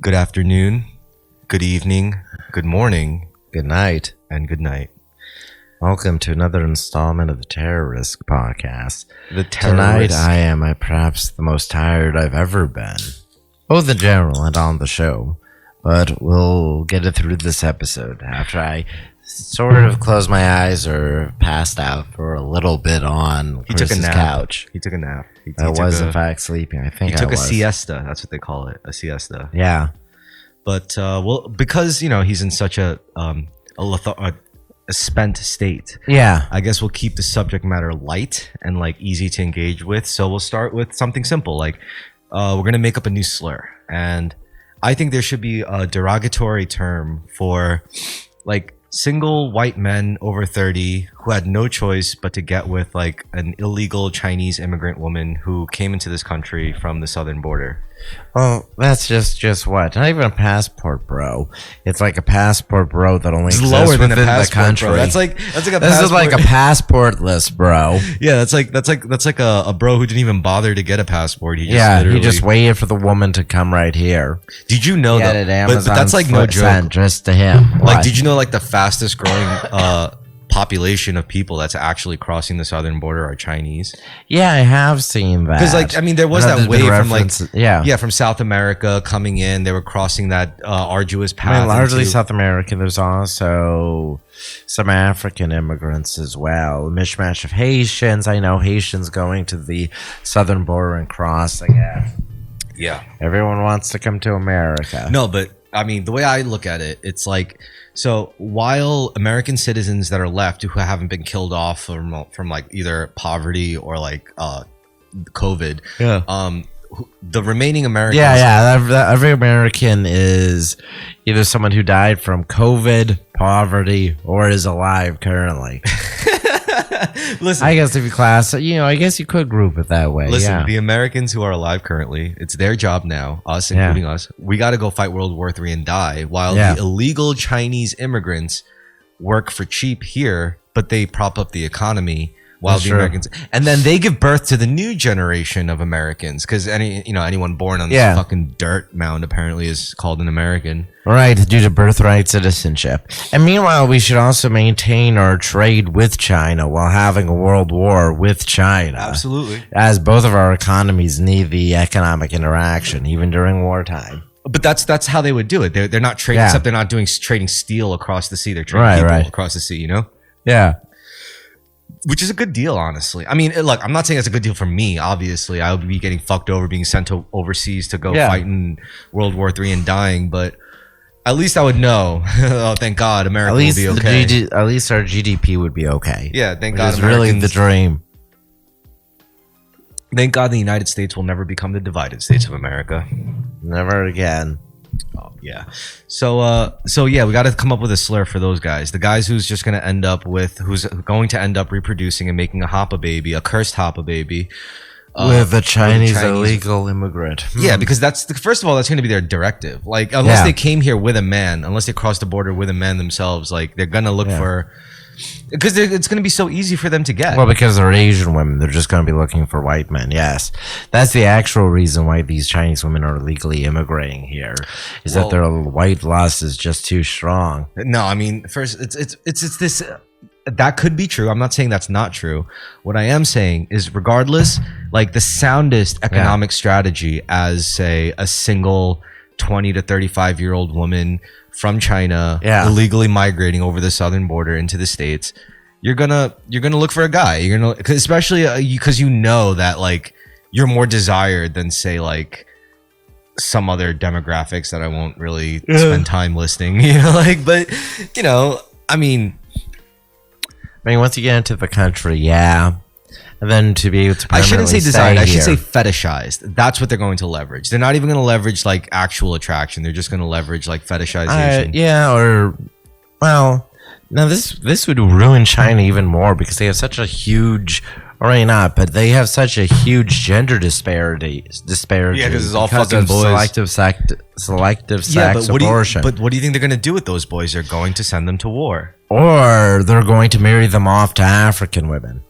Good afternoon, good evening, good morning, Good night. and good night. Welcome to another installment of the Terrorisk podcast. The Tonight Terrorisk. I am perhaps the most tired I've ever been, both in general and on the show. But we'll get it through this episode after I sort of closed my eyes or passed out for a little bit on He took a Chris's nap. couch. He took a nap. He I was took in fact sleeping. I think he took I a was. siesta. That's what they call it, a siesta. Yeah. But because he's in such a spent state. Yeah. I guess we'll keep the subject matter light and like easy to engage with. So we'll start with something simple, like we're gonna make up a new slur, and I think there should be a derogatory term for like single white men over 30 who had no choice but to get with like an illegal Chinese immigrant woman who came into this country from the southern border. Well, that's just what? Not even a passport, bro. It's like a passport, bro, that only It's exists lower than a within passport, the country. bro. That's like a This passport. is like a passportless, bro. Yeah, that's like a bro who didn't even bother to get a passport. He just Yeah, literally, he just waited for the woman to come right here. Did you know Get that? it, But Amazon that's like no joke. sent just to him. Like, What? did you know like the fastest growing population of people that's actually crossing the southern border are Chinese? Yeah, I have seen that. Because like I mean, there was I know that there's been wave from like reference- yeah. from South America coming in. They were crossing that arduous path. I mean, largely into- South American. There's also some African immigrants as well. A mishmash of Haitians. I know Haitians going to the southern border and crossing it. Yeah. Everyone wants to come to America. No, but I mean, the way I look at it, it's like, so while American citizens that are left who haven't been killed off from like either poverty or like COVID, Yeah. the remaining Americans, Every American is either someone who died from COVID, poverty, or is alive currently. listen, I guess if you class, I guess you could group it that way. listen, yeah. the Americans who are alive currently, it's their job now, us including us. We got to go fight World War III and die, while Yeah. the illegal Chinese immigrants work for cheap here, but they prop up the economy. While That's the true. Americans, and then they give birth to the new generation of Americans, because anyone born on this Yeah. fucking dirt mound apparently is called an American. Right, due to birthright citizenship. And meanwhile, we should also maintain our trade with China while having a world war with China. Absolutely. As both of our economies need the economic interaction, even during wartime. But that's how they would do it. They're not trading, Yeah. except they're not doing trading steel across the sea. They're trading Right, people right. across the sea. You know. Yeah. Which is a good deal, honestly. I mean, look, I'm not saying it's a good deal for me. Obviously, I would be getting fucked over, being sent to overseas to go Yeah. fight in World War III and dying. But at least I would know. Oh, thank God, America At will least be okay. at least our GDP would be okay. Yeah, thank Which God. is really the Americans- dream. Thank God, the United States will never become the divided states of America. Never again. Oh yeah. So yeah, we got to come up with a slur for those guys. The guys who's going to end up reproducing and making a hoppa baby, a cursed hoppa baby. With a Chinese Chinese- illegal immigrant. Yeah, because first of all, that's going to be their directive. Like, unless Yeah. they came here with a man, unless they crossed the border with a man themselves, like they're going to look for, because it's going to be so easy for them to get. Well, because they're Asian women, they're just going to be looking for white men. Yes, that's the actual reason why these Chinese women are illegally immigrating here. Is that their white lust is just too strong. No, I mean, first, it's this. That could be true. I'm not saying that's not true. What I am saying is, regardless, like the soundest economic strategy as, say, a single 20 to 35-year-old woman from China illegally migrating over the southern border into the States, you're gonna look for a guy. You're gonna, especially because you know that like you're more desired than, say, like some other demographics that I won't really spend time listing. But I mean, once you get into the country, and then to be able to I shouldn't say permanently desired. I stay should say here. fetishized. That's what they're going to leverage. They're not even going to leverage like actual attraction. They're just going to leverage like fetishization. Now this would ruin China even more because they have such a huge, already not, but they have such a huge gender disparity. Yeah, 'cause it's all because fucking of boys. selective sex abortion. But what do you think they're going to do with those boys? They're going to send them to war. Or they're going to marry them off to African women.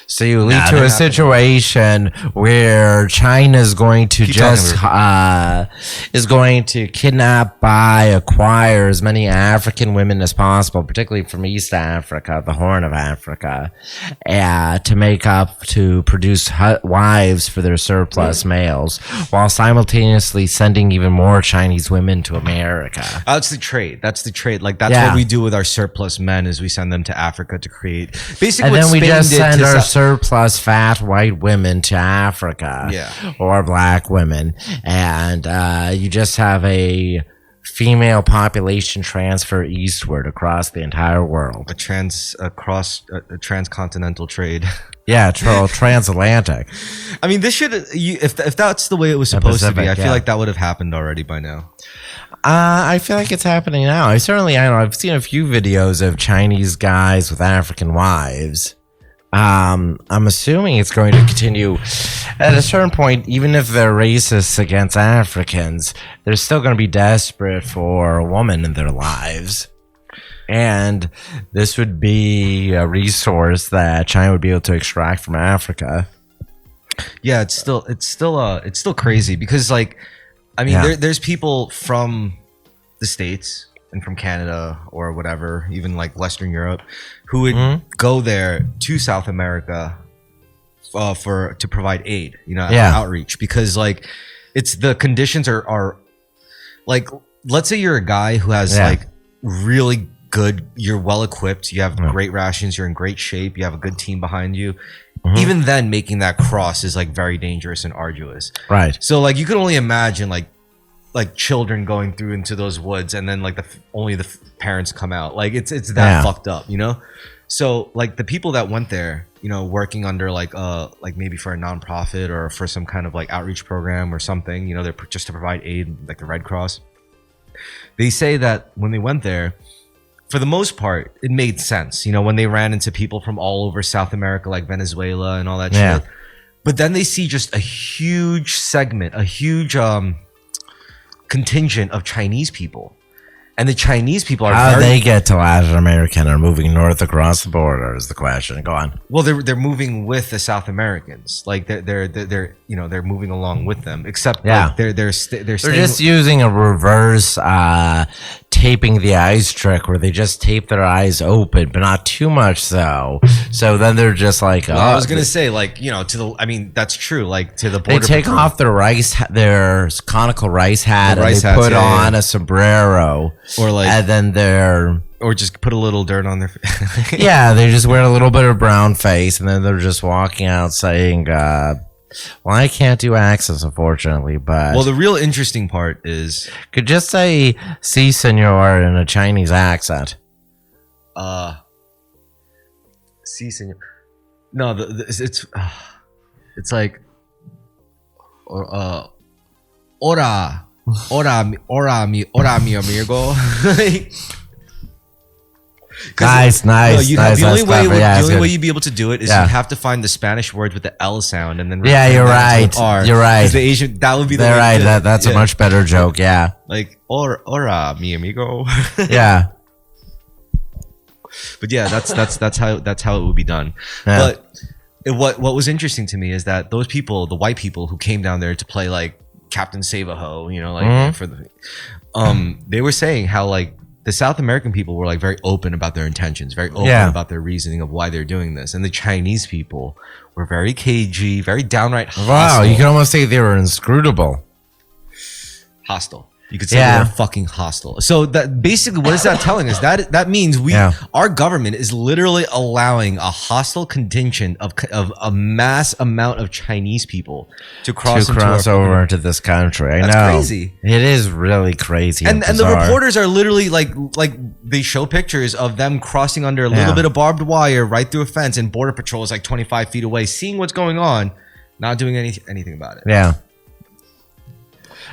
So you lead to a situation where China is going to is going to kidnap, buy, acquire as many African women as possible, particularly from East Africa, the Horn of Africa, to produce wives for their surplus males, while simultaneously sending even more Chinese women to America. That's the trade. Like that's what we do with our surplus men, is we send them to Africa to create basically. And then we just send our surplus fat white women to Africa, or black women, and you just have a female population transfer eastward across the entire world. A transcontinental trade. Yeah, transatlantic. I mean, this should, if that's the way it was supposed to be, I feel like that would have happened already by now. I feel like it's happening now. I've seen a few videos of Chinese guys with African wives. I'm assuming it's going to continue. At a certain point, even if they're racist against Africans, they're still going to be desperate for a woman in their lives. And this would be a resource that China would be able to extract from Africa. Yeah, it's still crazy because, like, I mean, there's people from the States and from Canada or whatever, even like Western Europe, who would go there to South America to provide aid, outreach, because like it's the conditions are like, let's say you're a guy who has like really good, you're well equipped, you have great rations, you're in great shape, you have a good team behind you. Even then, making that cross is like very dangerous and arduous. Right. So like you can only imagine like children going through into those woods, and then like only the parents come out. Like it's that fucked up, So like the people that went there, working under like maybe for a nonprofit or for some kind of like outreach program or something, they're just to provide aid, like the Red Cross. They say that when they went there, for the most part, it made sense. When they ran into people from all over South America, like Venezuela and all that shit. But then they see just a huge segment, a huge contingent of Chinese people. And the Chinese people are how they get to Latin America and are moving north across the border is the question. Go on. Well, they're moving with the South Americans. Like they're moving along with them. Except like, they're just using a reverse taping the eyes trick, where they just tape their eyes open, but not too much so. So then they're just like, I was gonna say, like, that's true. Like to the border, they take off their conical rice hat, and they put on a sombrero. Or like, and then or just put a little dirt on their face. They just wear a little bit of brown face, and then they're just walking out saying, well, I can't do accents, unfortunately, but... Well, the real interesting part is... Could just say, si, senor, in a Chinese accent. Si, senor... No, it's like... Ora... mi amigo. Nice. The only way you'd be able to do it is you have to find the Spanish words with the L sound, and then you're right. You're right. The Asian, that would be the way right. That's a much better joke. Yeah, like ora mi amigo. Yeah. But yeah, that's how it would be done. Yeah. But what was interesting to me is that those people, the white people who came down there to play like Captain Save-A-Ho, for the they were saying how like the South American people were like very open about their intentions, very open about their reasoning of why they're doing this, and the Chinese people were very cagey, very downright hostile. Wow, you can almost say they were inscrutable. Hostile. You could say they were fucking hostile. So that basically, what is that telling us? That means our government is literally allowing a hostile contingent of a mass amount of Chinese people to cross over into this country. I know. That's crazy. It is really crazy. And the reporters are literally like they show pictures of them crossing under a little bit of barbed wire right through a fence, and Border Patrol is like 25 feet away, seeing what's going on, not doing anything about it. Yeah.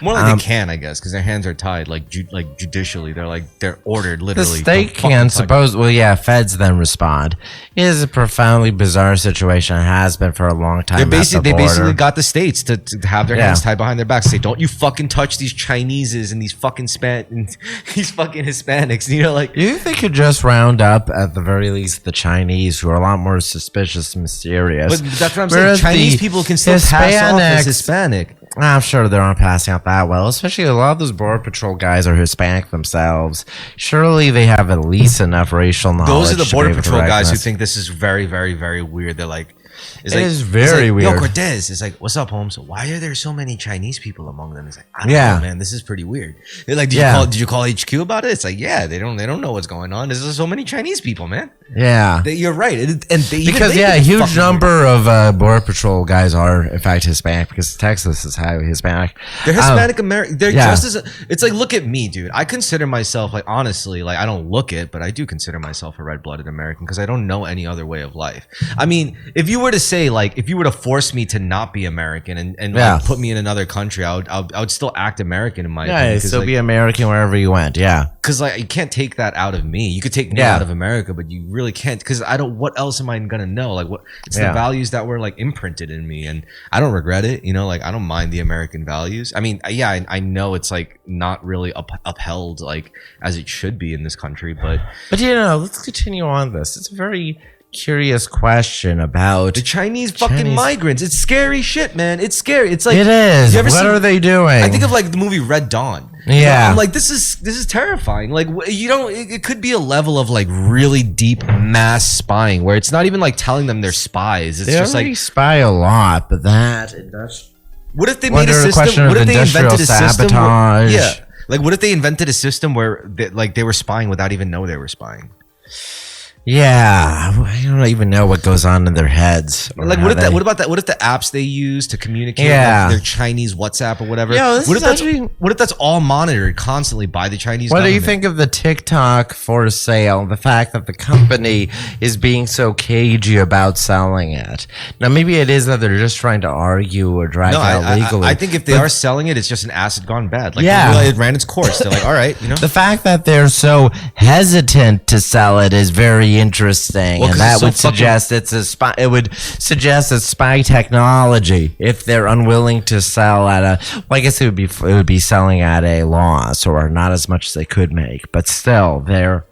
More like they can, I guess, because their hands are tied, like judicially. They're ordered, literally. The state can suppose. Well, yeah, feds then respond. It is a profoundly bizarre situation. It has been for a long time. They basically got the states to have their hands tied behind their backs. Say, don't you fucking touch these Chineses and these fucking Hispanics. You know, like, you think they could just round up at the very least the Chinese, who are a lot more suspicious and mysterious. But that's what I'm saying. Chinese people can still pass off as Hispanic. I'm sure they aren't passing out that well, especially a lot of those Border Patrol guys are Hispanic themselves. Surely they have at least enough racial knowledge. Those are the Border Patrol guys who think this is very, very, very weird. They're like, it is very weird. Yo, Cortez is like, what's up, Holmes? Why are there so many Chinese people among them? It's like, I don't know, man. This is pretty weird. They're like, did you call HQ about it? It's like, yeah, they don't know what's going on. There's so many Chinese people, man. Yeah, you're right. Because a huge number of Border Patrol guys are in fact Hispanic, because Texas is highly Hispanic. They're Hispanic American. They're just as. It's like, look at me, dude. I consider myself, like, honestly, like, I don't look it, but I do consider myself a red-blooded American because I don't know any other way of life. I mean, if you were to say, like, if you were to force me to not be American and like, put me in another country, I would still act American in my opinion. Yeah, still like, be American wherever you went. Yeah, because like you can't take that out of me. You could take me out of America, but you really can't, because I don't. What else am I gonna know? Like, what? It's the values that were like imprinted in me, and I don't regret it. You know, like, I don't mind the American values. I mean, I know it's like not really upheld like as it should be in this country, but you know, let's continue on this. It's a very curious question about the Chinese fucking migrants. It's scary shit, man. It's scary. It's like, it is. What are they doing? I think of like the movie Red Dawn. Yeah, you know, I'm like, this is terrifying. Like, you don't. It could be a level of like really deep mass spying where it's not even like telling them they're spies. It's just like spy a lot, but it does. What if they made a system? What if they invented a system? Like, what if they invented a system where they were spying without even know they were spying? Yeah, I don't even know what goes on in their heads. Like, what about that? What if the apps they use to communicate, like their Chinese WhatsApp or whatever? What if that's all monitored constantly by the Chinese government? What do you think of the TikTok for sale? The fact that the company is being so cagey about selling it. Now, maybe it is that they're just trying to argue or drag it out legally. I think if they are selling it, it's just an acid gone bad. Like, it ran its course. They're like, all right, you know. The fact that they're so hesitant to sell it is very interesting, and that would suggest it's a spy. It would suggest it's spy technology if they're unwilling to sell at a. Well, I guess it would be selling at a loss or not as much as they could make, but still, their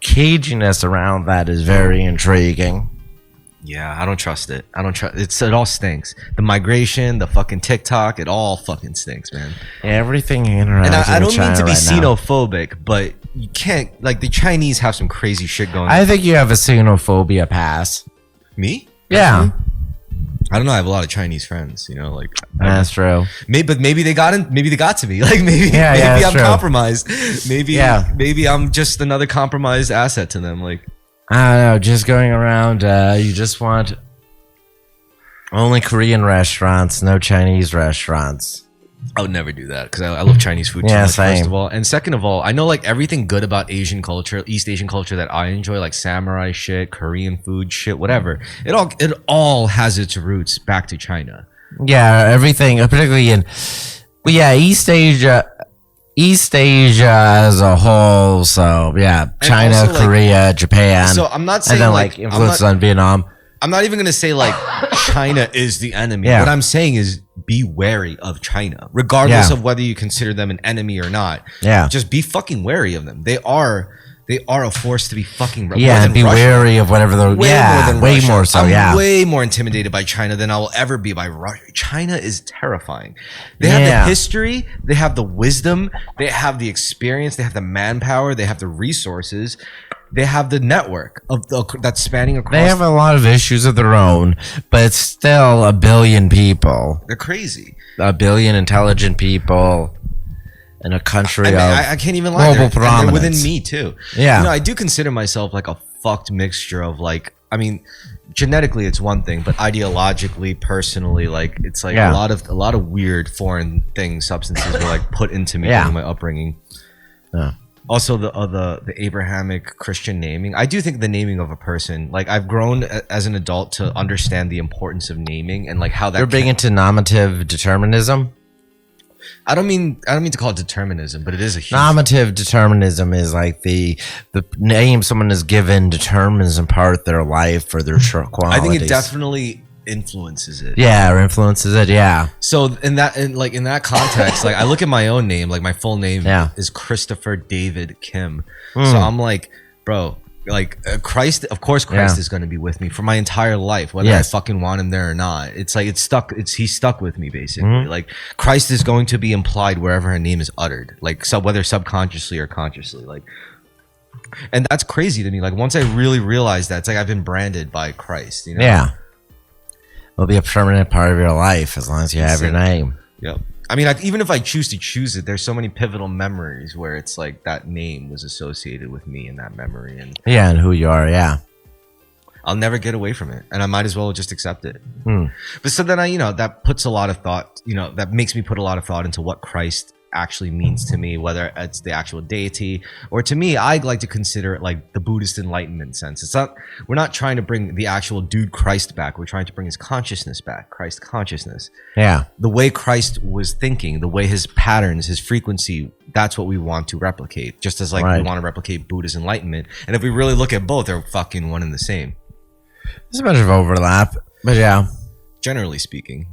caginess around that is very intriguing. Yeah, I don't trust it. It all stinks. The migration, the fucking TikTok, it all fucking stinks, man. Everything interacting. And I don't mean to be xenophobic, but you can't, like, the Chinese have some crazy shit going on. I think you have a xenophobia pass. Me? Yeah. I don't know. I have a lot of Chinese friends, you know, like. That's true. Maybe they got to me. Like, maybe I'm compromised. Maybe I'm just another compromised asset to them. Like, I don't know, just going around, you just want only Korean restaurants, no Chinese restaurants. I would never do that because I love Chinese food too much, first of all. And second of all, I know like everything good about Asian culture, East Asian culture that I enjoy, like samurai shit, Korean food shit, whatever. It all has its roots back to China. Yeah, everything, particularly in East Asia as a whole. So yeah, China, also, like, Korea, Japan. So I'm not saying and then like influence on Vietnam. I'm not even gonna say like China is the enemy. What I'm saying is be wary of China, regardless of whether you consider them an enemy or not. Yeah, just be fucking wary of them. They are a force to be fucking. Yeah, and be wary of whatever they're. Way more so. I'm way more intimidated by China than I will ever be by Russia. China is terrifying. They have the history, they have the wisdom, they have the experience, they have the manpower, they have the resources. They have the network that's spanning across. They have a lot of issues of their own, but it's still 1 billion people. They're crazy. 1 billion intelligent people in a country I can't even lie. Global prominence. They're within me too. Yeah. You know, I do consider myself like a fucked mixture of like, I mean, genetically it's one thing, but ideologically, personally, like it's like a lot of weird foreign things, substances were like put into me during my upbringing. Yeah. Also, the Abrahamic Christian naming. I do think the naming of a person, like I've grown as an adult to understand the importance of naming and like how that. You're big into nominative determinism. I don't mean to call it determinism, but it is a huge. Normative determinism is like the name someone is given determines in part their life or their qualities. I think it definitely influences it. Yeah, or influences it. Yeah. So in that context, like I look at my own name, like my full name is Christopher David Kim. So I'm like, bro, like Christ, of course Christ is going to be with me for my entire life, whether I fucking want him there or not. It's like he's stuck with me basically. Like Christ is going to be implied wherever her name is uttered, like whether subconsciously or consciously, like. And that's crazy to me. Like once I really realized that, it's like I've been branded by Christ, you know? Yeah. It'll be a permanent part of your life as long as you have your name. Yep. I mean, even if I choose to choose it, there's so many pivotal memories where it's like that name was associated with me in that memory, and who you are. Yeah, I'll never get away from it, and I might as well just accept it. But so then that puts a lot of thought. That makes me put a lot of thought into what Christ actually means to me, whether it's the actual deity or to me, I like to consider it like the Buddhist enlightenment sense. We're not trying to bring the actual dude Christ back. We're trying to bring his consciousness back, Christ consciousness. Yeah. The way Christ was thinking, the way his patterns, his frequency, that's what we want to replicate. Just as we want to replicate Buddha's enlightenment. And if we really look at both, they're fucking one and the same. There's a bunch of overlap, but yeah. Generally speaking,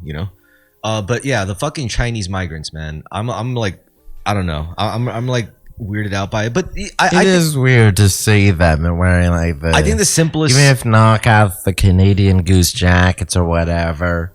but yeah, the fucking Chinese migrants, man. I'm like, I don't know. I'm like weirded out by it. But it is weird to see them wearing like the. I think the simplest, even if knock out the Canadian Goose jackets or whatever.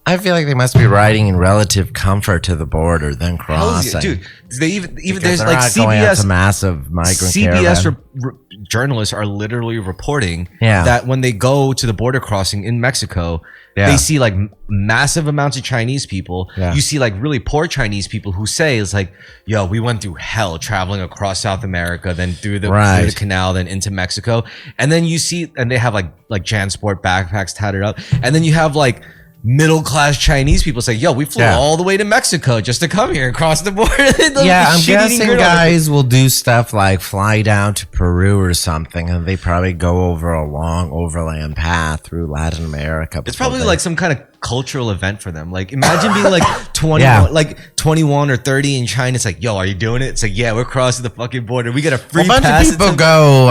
I feel like they must be riding in relative comfort to the border, then crossing. Dude, they even there's they're like not going out to massive migrant CBS journalists are literally reporting that when they go to the border crossing in Mexico, they see like massive amounts of Chinese people. You see like really poor Chinese people who say it's like, yo, we went through hell traveling across South America, then through the canal, then into Mexico. And then you see, and they have like JanSport backpacks tatted up. And then you have like middle-class Chinese people say, yo, we flew all the way to Mexico just to come here and cross the border. I'm guessing guys will do stuff like fly down to Peru or something, and they probably go over a long overland path through Latin America. It's probably like some kind of cultural event for them. Like imagine being like 21, like 21 or 30 in China. It's like, yo, are you doing it? It's like, yeah, we're crossing the fucking border. We got a free pass. A bunch of people go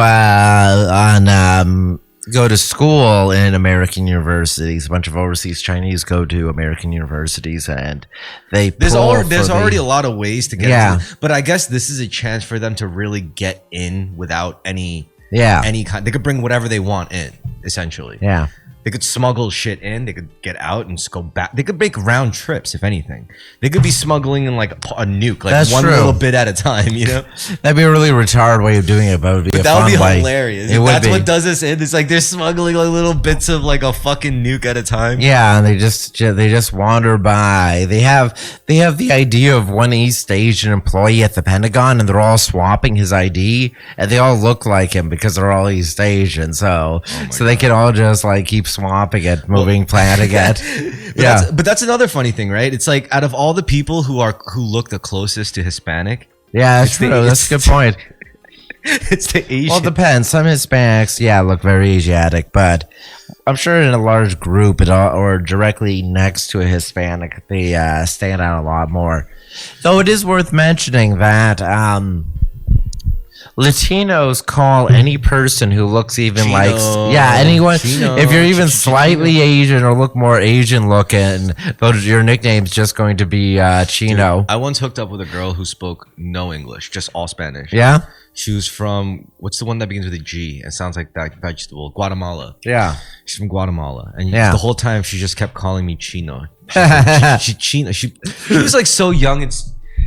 go to school in American universities. A bunch of overseas Chinese go to American universities, and there's already a lot of ways to get in. But I guess this is a chance for them to really get in without any kind. They could bring whatever they want in, essentially. Yeah. They could smuggle shit in. They could get out and just go back. They could make round trips, if anything. They could be smuggling in like a nuke, like That's one true. Little bit at a time, That'd be a really retarded way of doing it, but it would be that would be way. Hilarious. That's what does us in. It's like they're smuggling like little bits of like a fucking nuke at a time. Yeah, and they just wander by. They have the idea of one East Asian employee at the Pentagon, and they're all swapping his ID, and they all look like him because they're all East Asian. So they can all just like keep swapping it, planting it. But that's another funny thing, right? It's like out of all the people who look the closest to Hispanic, that's true. That's a good point. It's the Asian. Well, it depends. Some Hispanics, look very Asiatic, but I'm sure in a large group or directly next to a Hispanic, they stand out a lot more. Though it is worth mentioning that Latinos call any person who looks even Chino, anyone. If you're even slightly Asian or look more Asian looking, your nickname's just going to be Chino. Dude, I once hooked up with a girl who spoke no English, just all Spanish. Yeah? She was from, what's the one that begins with a G? It sounds like that vegetable. Guatemala. Yeah. She's from Guatemala. And the whole time she just kept calling me Chino. Chino. She was like so young and...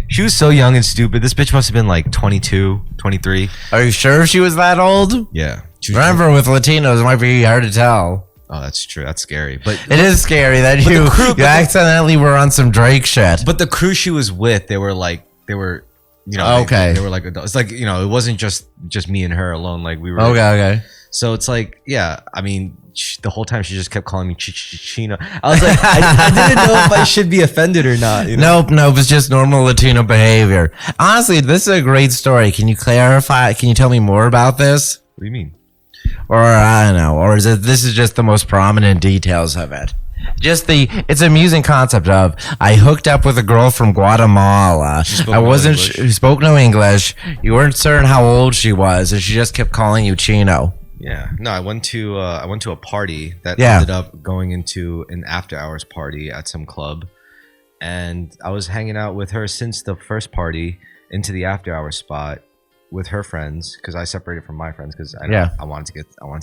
She was so young and stupid. This bitch must have been like 22, 23. Are you sure she was that old? Yeah. Remember, with Latinos, it might be hard to tell. Oh, that's true. That's scary. But it is scary that you accidentally were on some Drake shit. But the crew she was with, they were okay. They were like adults. It's like, it wasn't just me and her alone. Like we were. Okay. So it's like, I mean, the whole time she just kept calling me Chino. I was like, I didn't know if I should be offended or not. Nope. It's just normal Latino behavior. Honestly, this is a great story. Can you clarify? Can you tell me more about this? What do you mean? Or I don't know. Or this is just the most prominent details of it? It's an amusing concept of I hooked up with a girl from Guatemala. I wasn't she spoke no English. You weren't certain how old she was, and she just kept calling you Chino. Yeah, no, I went to a party that ended up going into an after hours party at some club, and I was hanging out with her since the first party into the after hours spot with her friends because I separated from my friends because I wanted to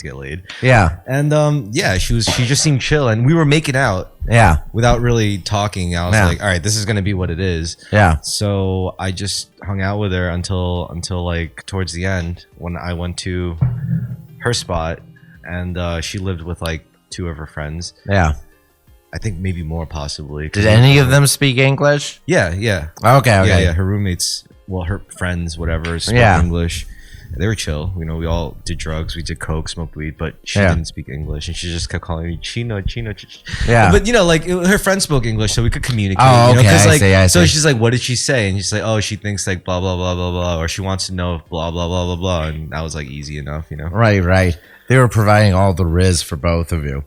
get laid. Yeah, and she just seemed chill, and we were making out. Yeah, without really talking. I was like, all right, this is gonna be what it is. Yeah. So I just hung out with her until like towards the end when I went to her spot, and she lived with like two of her friends. Yeah, I think maybe more possibly. Did any of them speak English? Yeah. Okay. Yeah. Her roommates, well, her friends, whatever, spoke English. They were chill. You know, we all did drugs. We did coke, smoked weed, but she didn't speak English, and she just kept calling me Chino. Yeah. But you know, like her friends spoke English, so we could communicate. Oh, okay. You know? I see. So she's like, "What did she say?" And she's like, "Oh, she thinks like blah blah blah blah blah," or she wants to know blah blah blah blah blah. And that was like easy enough, you know. Right. They were providing all the riz for both of you.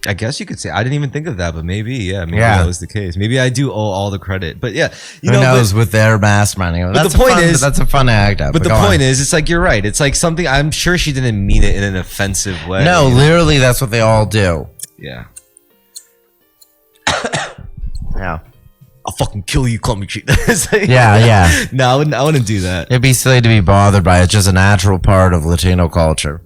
I guess you could say. I didn't even think of that, but maybe that was the case. Maybe I do owe all the credit, but yeah, who knows with their masterminding. But the point is, that's a fun act. But the point is, it's like you're right. It's like something. I'm sure she didn't mean it in an offensive way. No, literally, that's what they all do. Yeah. Yeah. I'll fucking kill you. Call me cheat. Like, yeah. No, I wouldn't do that. It'd be silly to be bothered by it. It's just a natural part of Latino culture.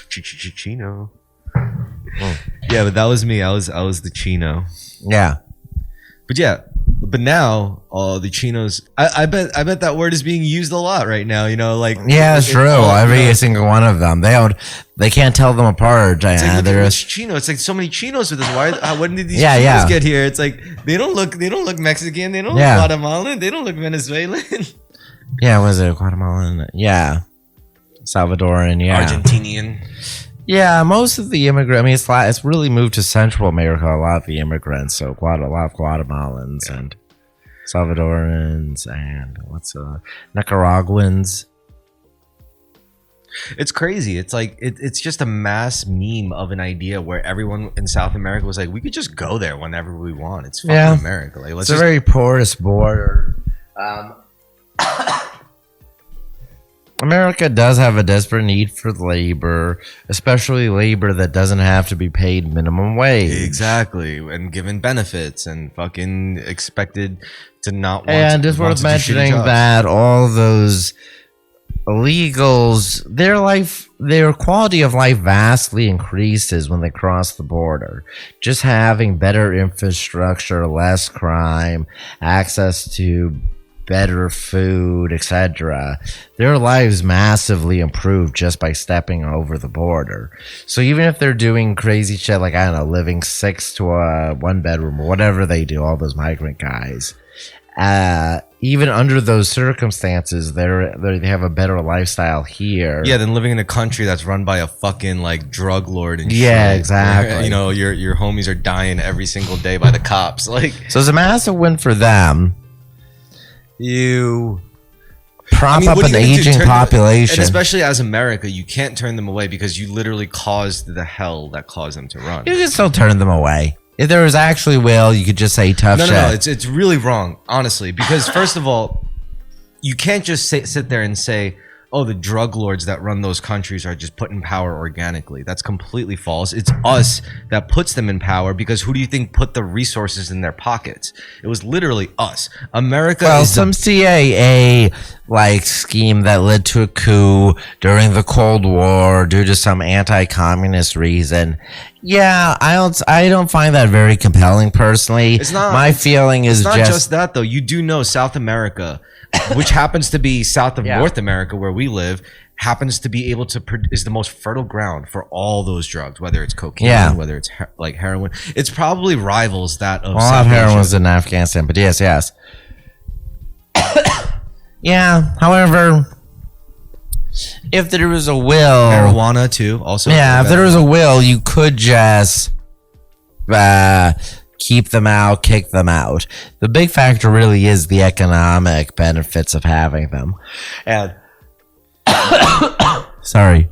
Chino. Yeah, but that was me. I was the Chino. Yeah. But now the Chinos. I bet that word is being used a lot right now. You know, like it's true. Every single one of them. They can't tell them apart. It's like, there's Chino. It's like so many Chinos with us. When did these Chinos get here? It's like they don't look Mexican. They don't look Guatemalan. They don't look Venezuelan. Yeah, was it Guatemalan? Yeah. Salvadoran, Argentinian. Yeah, most of the immigrants. I mean, it's really moved to Central America. A lot of the immigrants, so a lot of Guatemalans and Salvadorans and Nicaraguans. It's crazy. It's like it's just a mass meme of an idea where everyone in South America was like, we could just go there whenever we want. It's fucking America. Like, it's a very porous border. America does have a desperate need for labor, especially labor that doesn't have to be paid minimum wage. Exactly, and given benefits and fucking expected to not want. And it's worth mentioning that all those illegals, their quality of life vastly increases when they cross the border. Just having better infrastructure, less crime, access to better food, etc. Their lives massively improve just by stepping over the border. So even if they're doing crazy shit like, I don't know, living 6 to a 1 bedroom or whatever they do, all those migrant guys, even under those circumstances, they have a better lifestyle here. Yeah, than living in a country that's run by a fucking like drug lord and yeah, shit. exactly. Where, you know, your homies are dying every single day by the cops. Like, so it's a massive win for them. You prop up an aging population. And especially as America, you can't turn them away because you literally caused the hell that caused them to run. You can still turn them away. If there was actually will, you could just say tough shit. No, it's really wrong, honestly. Because first of all, you can't just sit there and say, oh, the drug lords that run those countries are just put in power organically. That's completely false. It's us that puts them in power because who do you think put the resources in their pockets? It was literally us. America is some CIA scheme that led to a coup during the Cold War due to some anti-communist reason. Yeah, I don't find that very compelling personally. It's not. My feeling is it's not just that though. You do know South America, which happens to be south of North America where we live, happens to be able to is the most fertile ground for all those drugs, whether it's cocaine, whether it's like heroin. It's probably rivals that of South Asia. Heroin's in Afghanistan, but yes. Yeah, however, if there was a will, marijuana too. Also, if there was a will, you could just keep them out, kick them out. The big factor really is the economic benefits of having them. And sorry.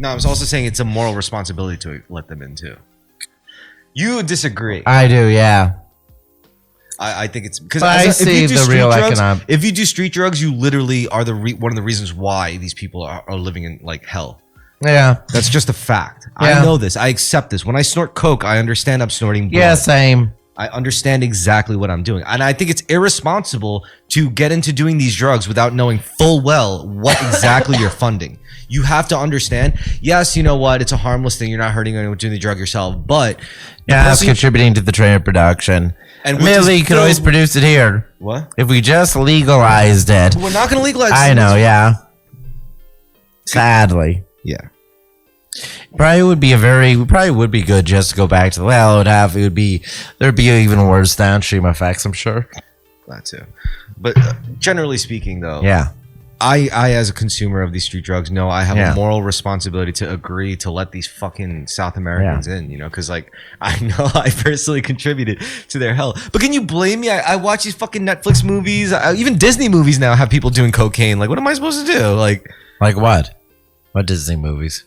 No, I was also saying it's a moral responsibility to let them in too. You disagree. I do, yeah. I think it's because I see the real economic. If you do street drugs, you literally are one of the reasons why these people are living in like hell. Yeah. That's just a fact. Yeah. I know this. I accept this. When I snort coke, I understand I'm snorting blood. Yeah, same. I understand exactly what I'm doing. And I think it's irresponsible to get into doing these drugs without knowing full well what exactly you're funding. You have to understand, yes, you know what? It's a harmless thing. You're not hurting anyone doing the drug yourself. But yeah, it's contributing to the train of production. And admittedly, you could always produce it here. What? If we just legalized it. We're not going to legalize it. I know, yeah. Sadly. Yeah. Probably would be good just to go back to there'd be even worse downstream effects, I'm sure. That too. But generally speaking though, yeah. I as a consumer of these street drugs know I have a moral responsibility to agree to let these fucking South Americans in, you know, because like I know I personally contributed to their hell. But can you blame me? I watch these fucking Netflix movies, even Disney movies now have people doing cocaine. Like, what am I supposed to do? Like what? What Disney movies?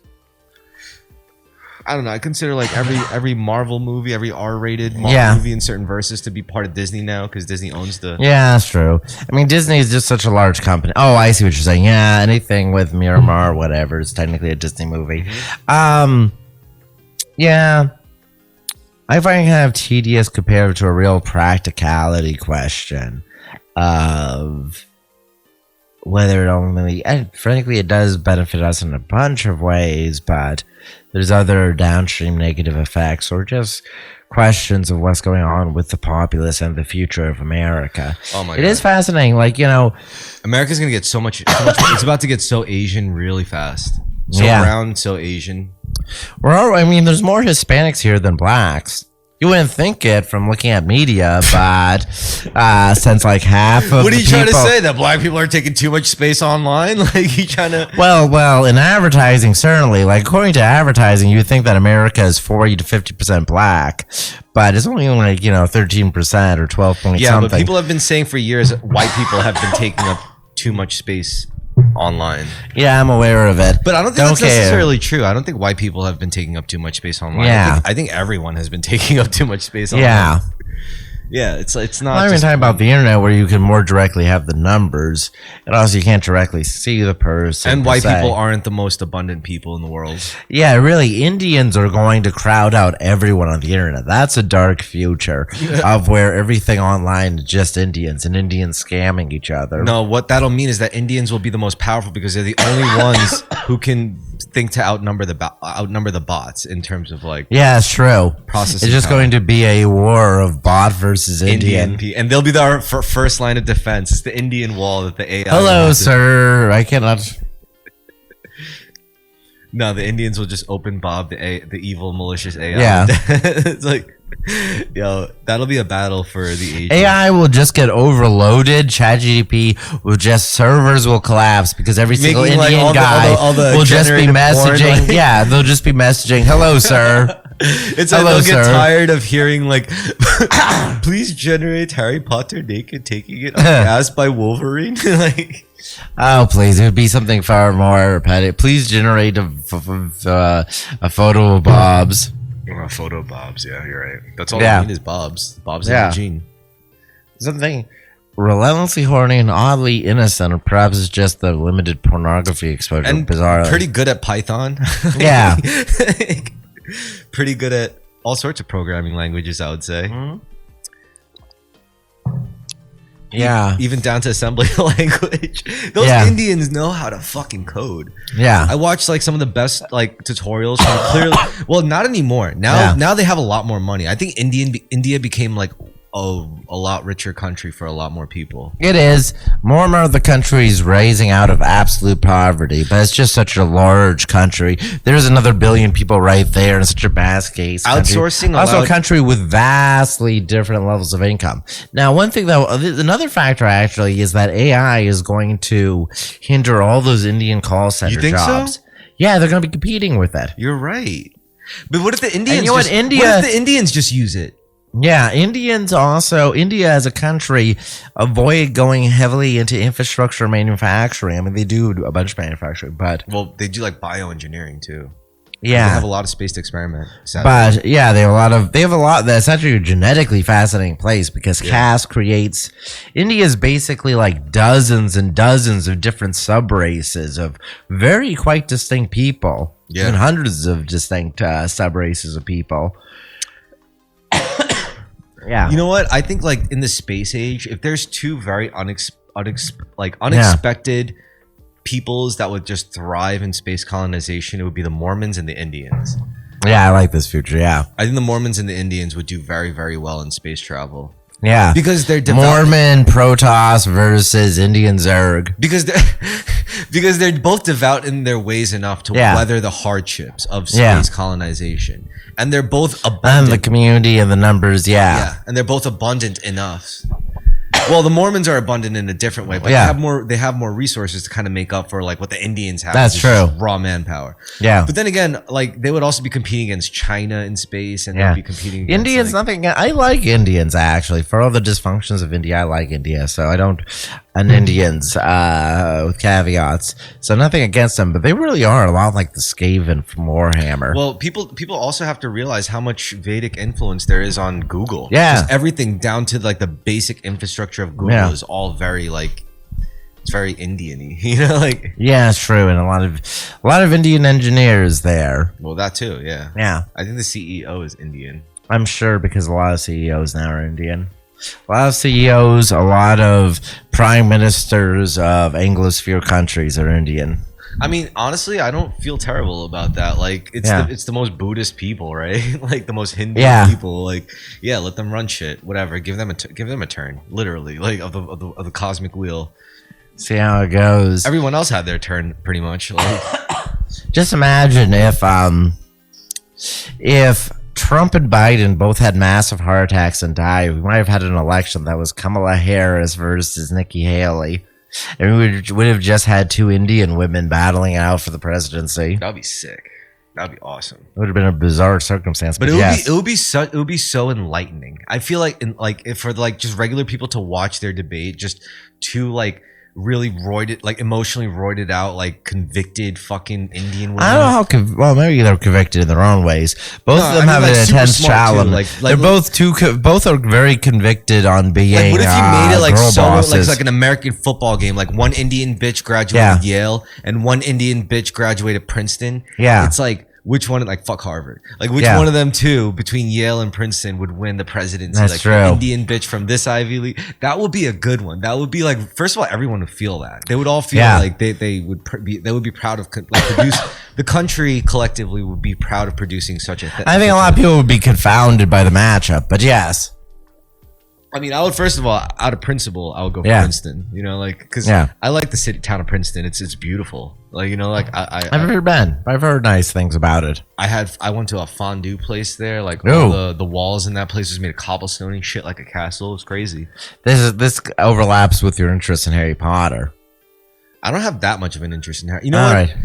I don't know. I consider like every Marvel movie, every R-rated Marvel movie in certain verses to be part of Disney now because Disney owns the. Yeah, that's true. I mean, Disney is just such a large company. Oh, I see what you're saying. Yeah, anything with Miramar, whatever, is technically a Disney movie. Yeah, I find it kind of tedious compared to a real practicality question of whether it only. And frankly, it does benefit us in a bunch of ways, but there's other downstream negative effects or just questions of what's going on with the populace and the future of America. Oh my God. It is fascinating. Like, you know, America's going to get so much, it's about to get so Asian really fast. So brown, so Asian. I mean, there's more Hispanics here than blacks. You wouldn't think it from looking at media, but since like half of what are you trying to say? That black people are taking too much space online? Like you trying to? Well, in advertising, certainly. Like according to advertising, you would think that America is 40 to 50% black, but it's only like 13% or 12 point something. But people have been saying for years white people have been taking up too much space online. Yeah, I'm aware of it. But I don't think that's necessarily true. I don't think white people have been taking up too much space online. Yeah. I think everyone has been taking up too much space online. Yeah. Yeah, it's not. I'm even talking about the internet where you can more directly have the numbers, and also you can't directly see the person. And white people aren't the most abundant people in the world. Yeah, really, Indians are going to crowd out everyone on the internet. That's a dark future of where everything online is just Indians and Indians scamming each other. No, what that'll mean is that Indians will be the most powerful because they're the only ones who can think to outnumber the bots in terms of like. Yeah, it's true. Processing. It's just going to be a war of bot versus Indian. And they'll be our first line of defense. It's the Indian wall that the AI. Hello, sir. I cannot. No, the Indians will just open Bob, the evil, malicious AI. Yeah. It's like, yo, that'll be a battle for the age. AI will just get overloaded. ChatGPT will just servers will collapse because every single Indian guy will just be messaging. Porn, yeah, they'll just be messaging. Hello, sir. It's like they'll get tired of hearing like, please generate Harry Potter naked taking it on the ass by Wolverine. Like, oh please, it would be something far more repetitive. Please generate a photo of Bob's. A photo of Bob's, yeah, you're right. That's all I need is Bob's. Bob's in the gene. Something relentlessly horny and oddly innocent, or perhaps it's just the limited pornography exposure. And bizarrely pretty good at Python. Yeah. Pretty good at all sorts of programming languages, I would say. Mm-hmm. Yeah. Even down to assembly language. Those Indians know how to fucking code. Yeah. I watched like some of the best like tutorials from clearly. Well, not anymore. Now they have a lot more money. I think India became like a lot richer country for a lot more people. It is. More and more of the country is raising out of absolute poverty, but it's just such a large country. There's another billion people right there in such a vast case. Outsourcing also a country with vastly different levels of income. Now, one thing though, another factor actually is that AI is going to hinder all those Indian call center jobs. So? Yeah, they're going to be competing with it. You're right. But what if the Indians? What if the Indians just use it? Yeah, India as a country avoid going heavily into infrastructure manufacturing. I mean, they do a bunch of manufacturing, but Well, they do like bioengineering too. yeah, They have a lot of space to experiment. Sadly. but yeah, they have a lot that's actually a genetically fascinating place because caste creates. India is basically like dozens and dozens of different sub races of very quite distinct people. Yeah. And hundreds of distinct sub races of people. Yeah. You know what? I think like in the space age, if there's two very unexpected peoples that would just thrive in space colonization, it would be the Mormons and the Indians. Yeah, I like this future. Yeah. I think the Mormons and the Indians would do very, very well in space travel. Yeah. Because they're Mormon Protoss versus Indian Zerg. Because they're both devout in their ways enough to weather the hardships of space colonization. And they're both abundant. And the community and the numbers, Yeah, and they're both abundant enough. Well, the Mormons are abundant in a different way, but they have more resources to kind of make up for like what the Indians have. That's true. Raw manpower. Yeah. But then again, like they would also be competing against China in space, and they'd be competing against Indians. Nothing. I like Indians actually. For all the dysfunctions of India, I like India. So I don't. And Indians with caveats. So nothing against them, but they really are a lot like the Skaven from Warhammer. Well, people also have to realize how much Vedic influence there is on Google. Yeah. Just everything down to like the basic infrastructure of Google is all very like it's very Indian-y, you know, like yeah, it's true, and a lot of Indian engineers there. Well, that too, yeah. Yeah. I think the CEO is Indian. I'm sure because a lot of CEOs now are Indian. A lot of CEOs, a lot of prime ministers of Anglosphere countries are Indian. I mean, honestly, I don't feel terrible about that. Like, it's the most Buddhist people, right? Like the most Hindu people. Like, yeah, let them run shit. Whatever. Give them a turn. Literally, like of the cosmic wheel. See how it goes. Everyone else had their turn, pretty much. Like, just imagine if Trump and Biden both had massive heart attacks and died, we might have had an election that was Kamala Harris versus Nikki Haley. And we would have just had two Indian women battling out for the presidency. That'd be sick. That'd be awesome. It would have been a bizarre circumstance, but it would be so enlightening. I feel like for like just regular people to watch their debate, just two like really emotionally roided out, like convicted fucking Indian women. I don't know how maybe they're convicted in their own ways. Both of them have an intense challenge. They're both are very convicted on being. Like, what if you made it like like an American football game? Like one Indian bitch graduated Yale and one Indian bitch graduated Princeton. Yeah, it's like. Which one, like fuck Harvard, like which one of them two between Yale and Princeton would win the presidency? That's like true. The Indian bitch from this Ivy League. That would be a good one. That would be like, first of all, everyone would feel that. They would all feel like they would be proud of like produce. The country collectively would be proud of producing such a thing. I think a lot of people would be confounded by the matchup, but yes. I mean, I would first of all, out of principle, I would go for Princeton. You know, like because I like the town of Princeton. It's beautiful. Like, you know, like I've never been. I've heard nice things about it. I went to a fondue place there. Like all the walls in that place was made of cobblestone and shit, like a castle. It's crazy. This overlaps with your interest in Harry Potter. I don't have that much of an interest in Harry. You know what? Right.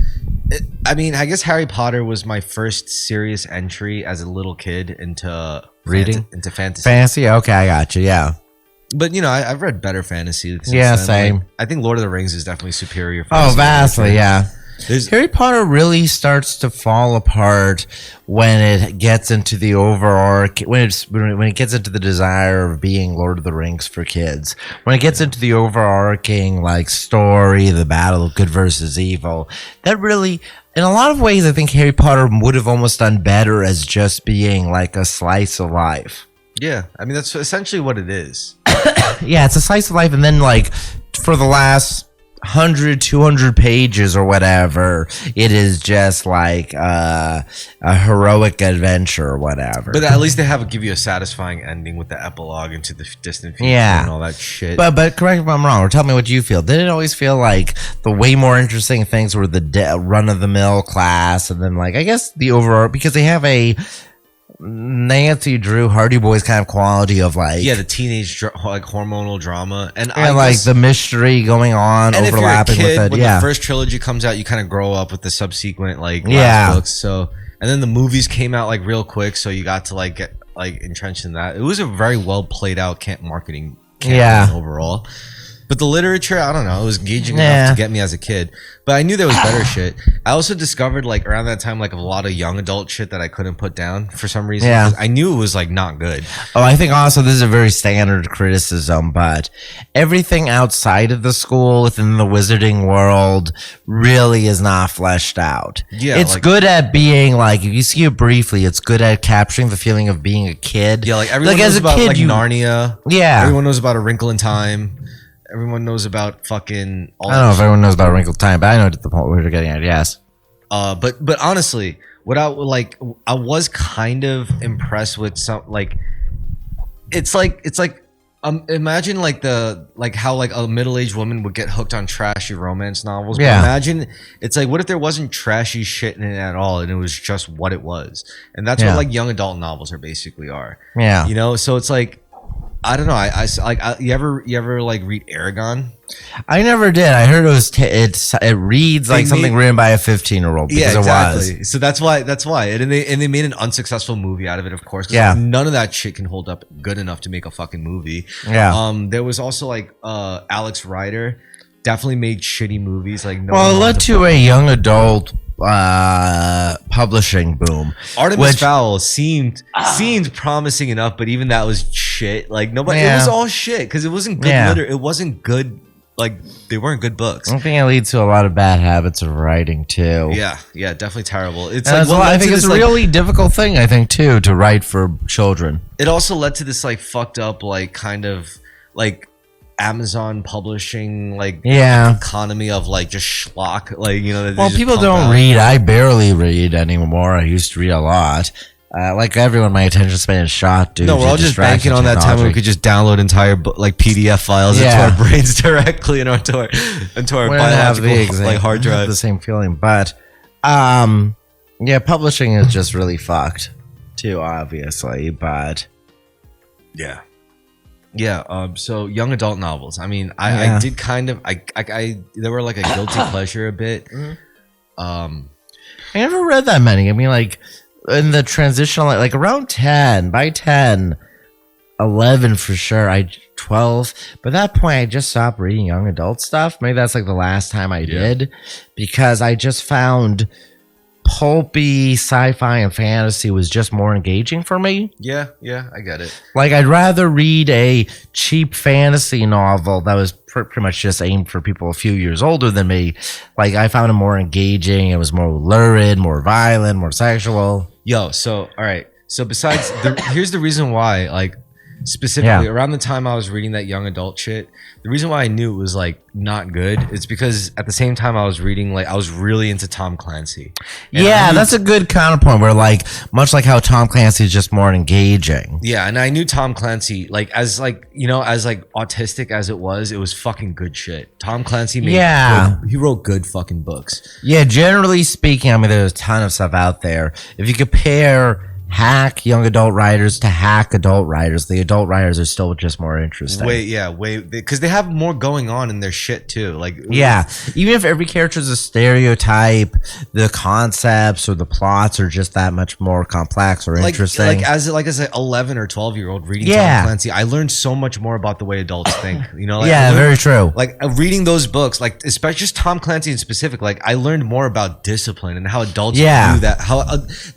I mean, I guess Harry Potter was my first serious entry as a little kid into reading, into fantasy. Fantasy? Okay, I got you. Yeah. But, you know, I've read better fantasy. Yeah, same. Like, I think Lord of the Rings is definitely superior. Oh, vastly, yeah. Harry Potter really starts to fall apart when it gets into the when it gets into the desire of being Lord of the Rings for kids. When it gets into the overarching like story, the battle of good versus evil, that really, in a lot of ways, I think Harry Potter would have almost done better as just being like a slice of life. Yeah, I mean that's essentially what it is. Yeah, it's a slice of life, and then like for the last 100, 200 pages or whatever, it is just like a heroic adventure or whatever. But at least they give you a satisfying ending with the epilogue into the distant future and all that shit. But correct me if I'm wrong, or tell me what you feel. Did it always feel like the way more interesting things were the run-of-the-mill class, and then like I guess the overall, because they have a Nancy Drew Hardy Boys kind of quality of like the teenage like hormonal drama and like the mystery going on and overlapping if you're a kid, with it. When the first trilogy comes out, you kind of grow up with the subsequent like last books. So and then the movies came out like real quick, so you got to like get like entrenched in that. It was a very well played out marketing campaign overall. But the literature, I don't know, it was engaging enough to get me as a kid. But I knew there was better shit. I also discovered like around that time like a lot of young adult shit that I couldn't put down for some reason. Yeah. I knew it was like not good. Oh, I think also this is a very standard criticism, but everything outside of the school within the wizarding world really is not fleshed out. Yeah, it's like, good at being like, if you see it briefly, it's good at capturing the feeling of being a kid. Yeah, like everyone knows about like Narnia. Yeah. Everyone knows about A Wrinkle in Time. Everyone knows about fucking. I don't know if everyone knows about Wrinkle Time, but I know the point we're getting at. Yes. But honestly, what I was kind of impressed with some like. It's like imagine like how like a middle-aged woman would get hooked on trashy romance novels. But imagine it's like, what if there wasn't trashy shit in it at all, and it was just what it was, and that's what like young adult novels are. Yeah. You know, so it's like. I don't know. You ever like read Aragon? I never did. I heard it reads like something written by a 15-year-old. Yeah, exactly. So that's why. And they made an unsuccessful movie out of it, of course. Yeah. Like, none of that shit can hold up good enough to make a fucking movie. Yeah. There was also like Alex Rider, definitely made shitty movies. Like it led to a young adult publishing boom. Artemis Fowl seemed promising enough, but even that was shit. Like nobody, it was all shit because it wasn't good it wasn't good. Like they weren't good books. I think it leads to a lot of bad habits of writing too. Yeah, definitely terrible. It's like I think it's a really difficult thing. I think too to write for children. It also led to this like fucked up like kind of like Amazon publishing like economy of like just schlock, like, you know. Well, people don't read. I barely read anymore. I used to read a lot. Like everyone, my attention span is shot, dude. No, we're all just banking on that time when we could just download entire like PDF files into our brains directly and into our biological like hard drive. The same feeling, but publishing is just really fucked too, obviously. But so young adult novels. I mean, I did kind of they were like a guilty pleasure a bit. I never read that many. I mean, like in the transitional, like around 10, by 10, 11 for sure. 12. By that point, I just stopped reading young adult stuff. Maybe that's like the last time I did, because I just found pulpy sci-fi and fantasy was just more engaging for me. Yeah, I get it. Like I'd rather read a cheap fantasy novel that was pretty much just aimed for people a few years older than me. Like I found it more engaging. It was more lurid, more violent, more sexual. So all right. So besides, here's the reason why. Like specifically around the time I was reading that young adult shit, the reason why I knew it was like not good is because at the same time I was reading, like I was really into Tom Clancy. And that's a good counterpoint where like much like how Tom Clancy is just more engaging. Yeah, and I knew Tom Clancy like as like, you know, as like autistic as it was fucking good shit. Tom Clancy he wrote good fucking books. Yeah, generally speaking, I mean there's a ton of stuff out there. If you compare hack young adult writers to hack adult writers, the adult writers are still just more interesting. Because they have more going on in their shit too. Like even if every character is a stereotype, the concepts or the plots are just that much more complex or interesting. Like as an 11 or 12-year-old reading Tom Clancy, I learned so much more about the way adults think. You know, like very true. Like reading those books, like especially just Tom Clancy in specific, like I learned more about discipline and how adults view that. How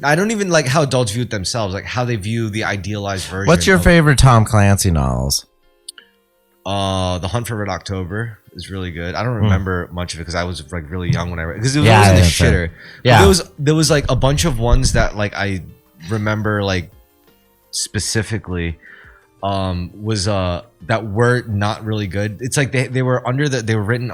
I don't even like how adults view themselves, like how they view the idealized version. What's your favorite Tom Clancy novels? The Hunt for Red October is really good. I don't remember much of it because I was like really young when I read it, because it was always in the shitter. There was like a bunch of ones that like I remember like specifically that were not really good. It's like they were written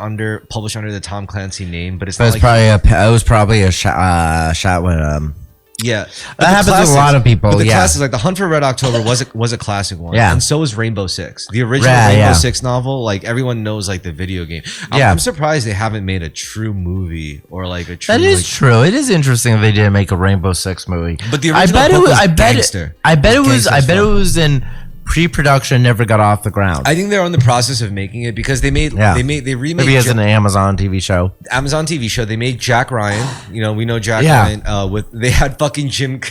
published under the Tom Clancy name, but it's not like it was probably a shot with that happens to a lot of people. But the classics, like The Hunt for Red October was a classic one. And so was Rainbow Six. The original Rainbow Six novel, like everyone knows like the video game. I'm surprised they haven't made a true movie or like a true. That is true. It is interesting that they didn't make a Rainbow Six movie. But the original book was gangster. I bet it was in pre-production never got off the ground. I think they're in the process of making it because they remade Maybe as an Amazon TV show. Amazon TV show. They made Jack Ryan. You know, we know Jack Ryan. They had fucking Jim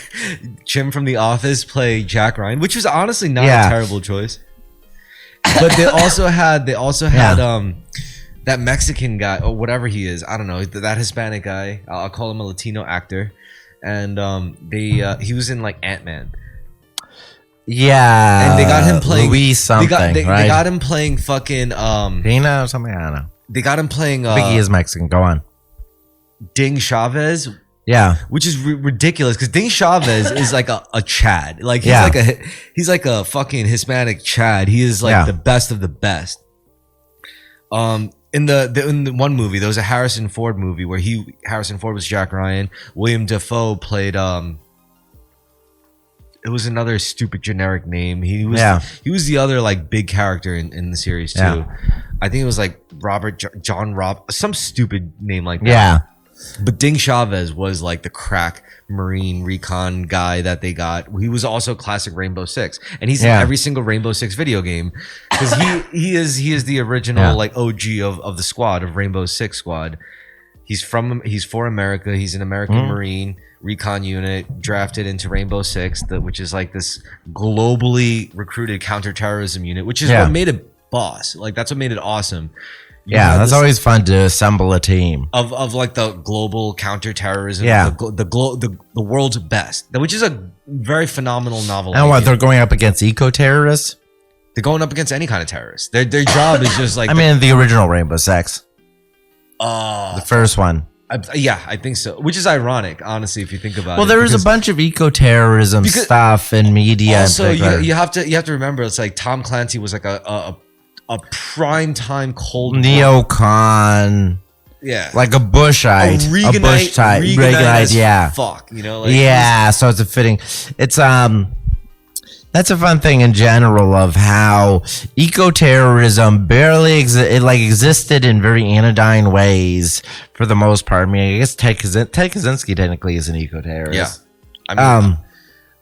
from The Office play Jack Ryan, which was honestly not a terrible choice. But they also had that Mexican guy or whatever he is. I don't know, that Hispanic guy. I'll call him a Latino actor, and he was in like Ant-Man. Yeah, and they got him playing Luis something. Right? They got him playing fucking Dina or something. I don't know. They got him playing. I think he is Mexican. Go on. Ding Chavez. Yeah, which is ridiculous because Ding Chavez is like a Chad. Like he's like a fucking Hispanic Chad. He is like the best of the best. In the one movie, there was a Harrison Ford movie where Harrison Ford was Jack Ryan. William Dafoe played it was another stupid generic name. He was the other like big character in the series too. Yeah. I think it was like John Rob, some stupid name like that. Yeah. But Ding Chavez was like the crack Marine recon guy that they got. He was also classic Rainbow Six, and he's in every single Rainbow Six video game because he is the original like OG of the squad of Rainbow Six squad. He's for America. He's an American Marine recon unit drafted into Rainbow Six, which is like this globally recruited counterterrorism unit, which is what made it boss. Like that's what made it awesome. That's always fun to assemble a team of like the global counterterrorism, the world's best, which is a very phenomenal novel. And what, they're going up against eco-terrorists? They're going up against any kind of terrorist. Their job is just like the original Rainbow Six. The first one. I think so. Which is ironic, honestly, if you think about it. Well, there was a bunch of eco-terrorism stuff in media. Also, you have to remember, it's like Tom Clancy was like a prime time cold neocon, like a Bushite, a Bush type, Reaganite, fuck, you know, so it's a fitting. It's that's a fun thing in general of how eco-terrorism barely existed in very anodyne ways for the most part. I mean, I guess Ted Kaczynski technically is an eco-terrorist. Yeah, I mean.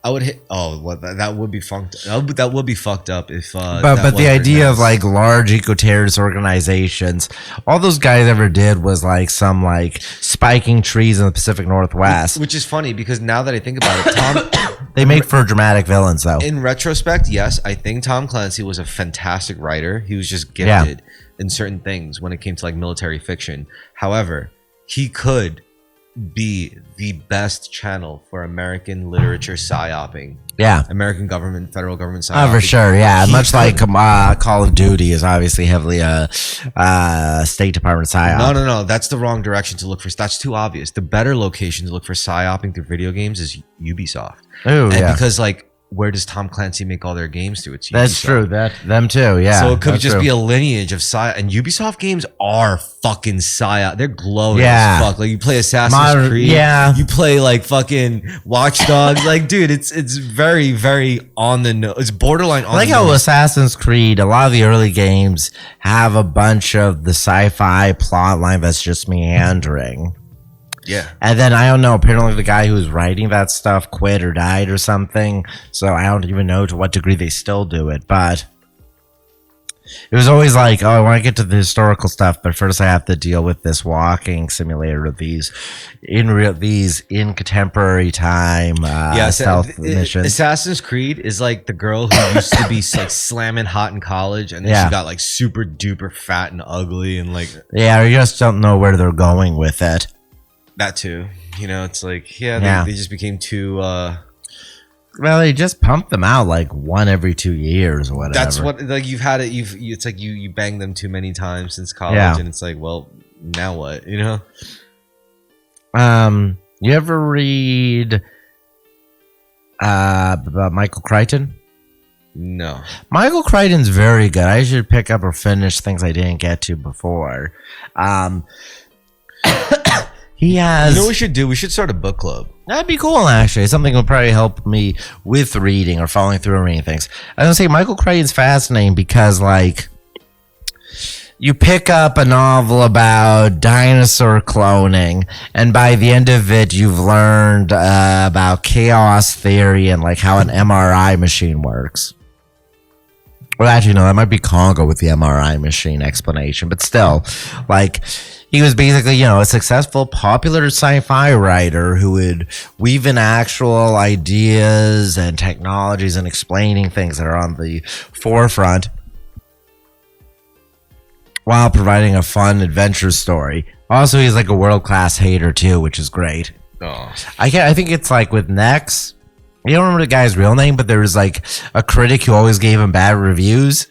I would hit. Oh, well, that would be fucked. That would be fucked up if. But the idea of like large eco-terrorist organizations, all those guys ever did was like some like spiking trees in the Pacific Northwest. Which is funny because now that I think about it, they make for dramatic villains though. In retrospect, yes, I think Tom Clancy was a fantastic writer. He was just gifted in certain things when it came to like military fiction. However, he could be the best channel for American literature psyoping. American government, federal government psyoping. Oh, for sure. Yeah, much like Call of Duty is obviously heavily State Department psyop. No. That's the wrong direction to look for. That's too obvious. The better location to look for psyoping through video games is Ubisoft. Oh, yeah. Because like, where does Tom Clancy make all their games through? It's Ubisoft. That's true. Them too. Yeah. So it could just be a lineage of psyop. And Ubisoft games are fucking psyop. They're glowing as fuck. Like you play Assassin's Creed. Yeah. You play like fucking Watch Dogs. Like, dude, it's very, very on the nose. It's borderline on the nose. Like how Assassin's Creed, a lot of the early games have a bunch of the sci-fi plot line that's just meandering. Yeah. And then I don't know, apparently the guy who was writing that stuff quit or died or something. So I don't even know to what degree they still do it. But it was always like, oh, I want to get to the historical stuff, but first I have to deal with this walking simulator of these in contemporary time stealth missions. Assassin's Creed is like the girl who used to be like slamming hot in college, and then she got like super duper fat and ugly and like you just don't know where they're going with it. That too, you know, it's like they just became too. Well, they just pump them out like one every 2 years or whatever. That's what like you've had it. It's like you banged them too many times since college, and it's like, well, now what? You know. You ever read about Michael Crichton? No. Michael Crichton's very good. I should pick up or finish things I didn't get to before. He has. You know what we should do? We should start a book club. That'd be cool, actually. Something will probably help me with reading or following through or reading things. I was gonna say Michael Crichton's fascinating because, like, you pick up a novel about dinosaur cloning, and by the end of it, you've learned about chaos theory and like how an MRI machine works. Well, actually, no, that might be Congo with the MRI machine explanation, but still, like, he was basically, a successful, popular sci-fi writer who would weave in actual ideas and technologies and explaining things that are on the forefront while providing a fun adventure story. Also, he's like a world-class hater too, which is great. Oh. I think it's like with Nex. You don't remember the guy's real name, but there was like a critic who always gave him bad reviews,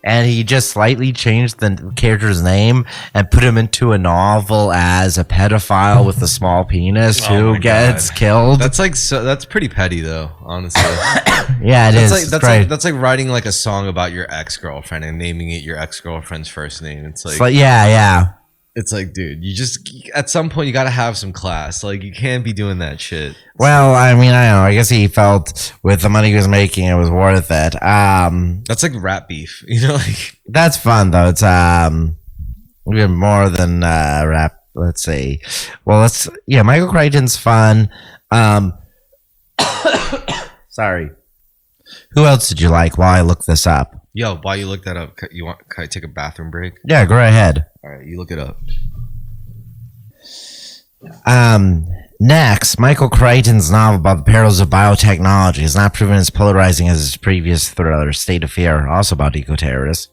and he just slightly changed the character's name and put him into a novel as a pedophile with a small penis who gets killed. That's pretty petty though, honestly. Yeah, it is. That's like writing like a song about your ex-girlfriend and naming it your ex-girlfriend's first name. It's like yeah. It's like, dude, you just at some point you got to have some class. Like, you can't be doing that shit. Well, I mean, I don't know. I guess he felt with the money he was making, it was worth it. That's like rap beef, like that's fun though. It's even more than rap. Let's see. Well, Michael Crichton's fun. Sorry. Who else did you like while I look this up? Yo, while you look that up, can I take a bathroom break? Yeah, go ahead. All right, you look it up. Next, Michael Crichton's novel about the perils of biotechnology is not proven as polarizing as his previous thriller, State of Fear, also about eco-terrorists.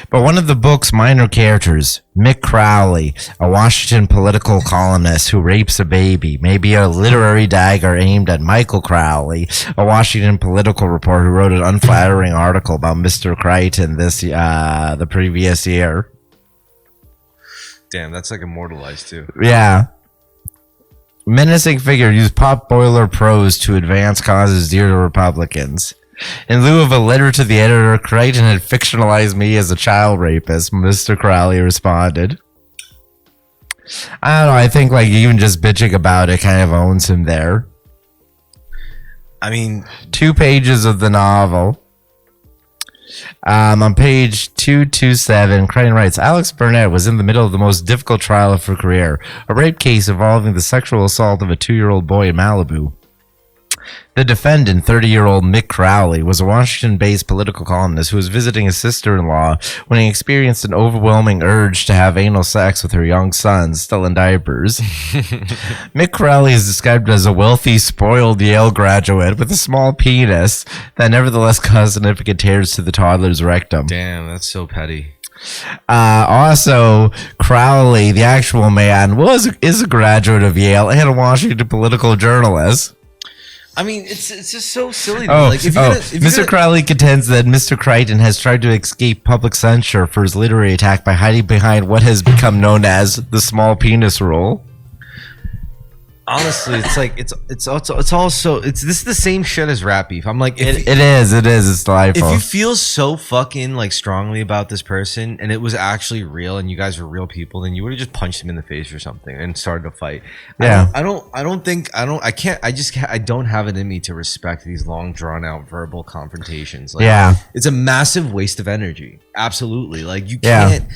But one of the book's minor characters, Mick Crowley, a Washington political columnist who rapes a baby, may be a literary dagger aimed at Michael Crowley, a Washington political reporter who wrote an unflattering article about Mr. Crichton the previous year. Damn, that's like immortalized too. Yeah. Menacing figure used pop boiler prose to advance causes dear to Republicans. In lieu of a letter to the editor, Crichton had fictionalized me as a child rapist, Mr. Crowley responded. I don't know, I think like even just bitching about it kind of owns him there. I mean, 2 pages of the novel. On page 227, Crichton writes, Alex Burnett was in the middle of the most difficult trial of her career, a rape case involving the sexual assault of a 2-year-old boy in Malibu. The defendant, 30-year-old Mick Crowley, was a Washington-based political columnist who was visiting his sister-in-law when he experienced an overwhelming urge to have anal sex with her young son, still in diapers. Mick Crowley is described as a wealthy, spoiled Yale graduate with a small penis that nevertheless caused significant tears to the toddler's rectum. Damn, that's so petty. Also, Crowley, the actual man, is a graduate of Yale and a Washington political journalist. I mean, it's just so silly. Mr. Crowley contends that Mr. Crichton has tried to escape public censure for his literary attack by hiding behind what has become known as the small penis rule. Honestly, it's like this is the same shit as rap beef. I'm like, it is. It's delightful. If you feel so fucking like strongly about this person and it was actually real and you guys were real people, then you would have just punched him in the face or something and started a fight. Yeah. I don't have it in me to respect these long drawn out verbal confrontations. Like, yeah. It's a massive waste of energy. Absolutely. Like you can't. Yeah.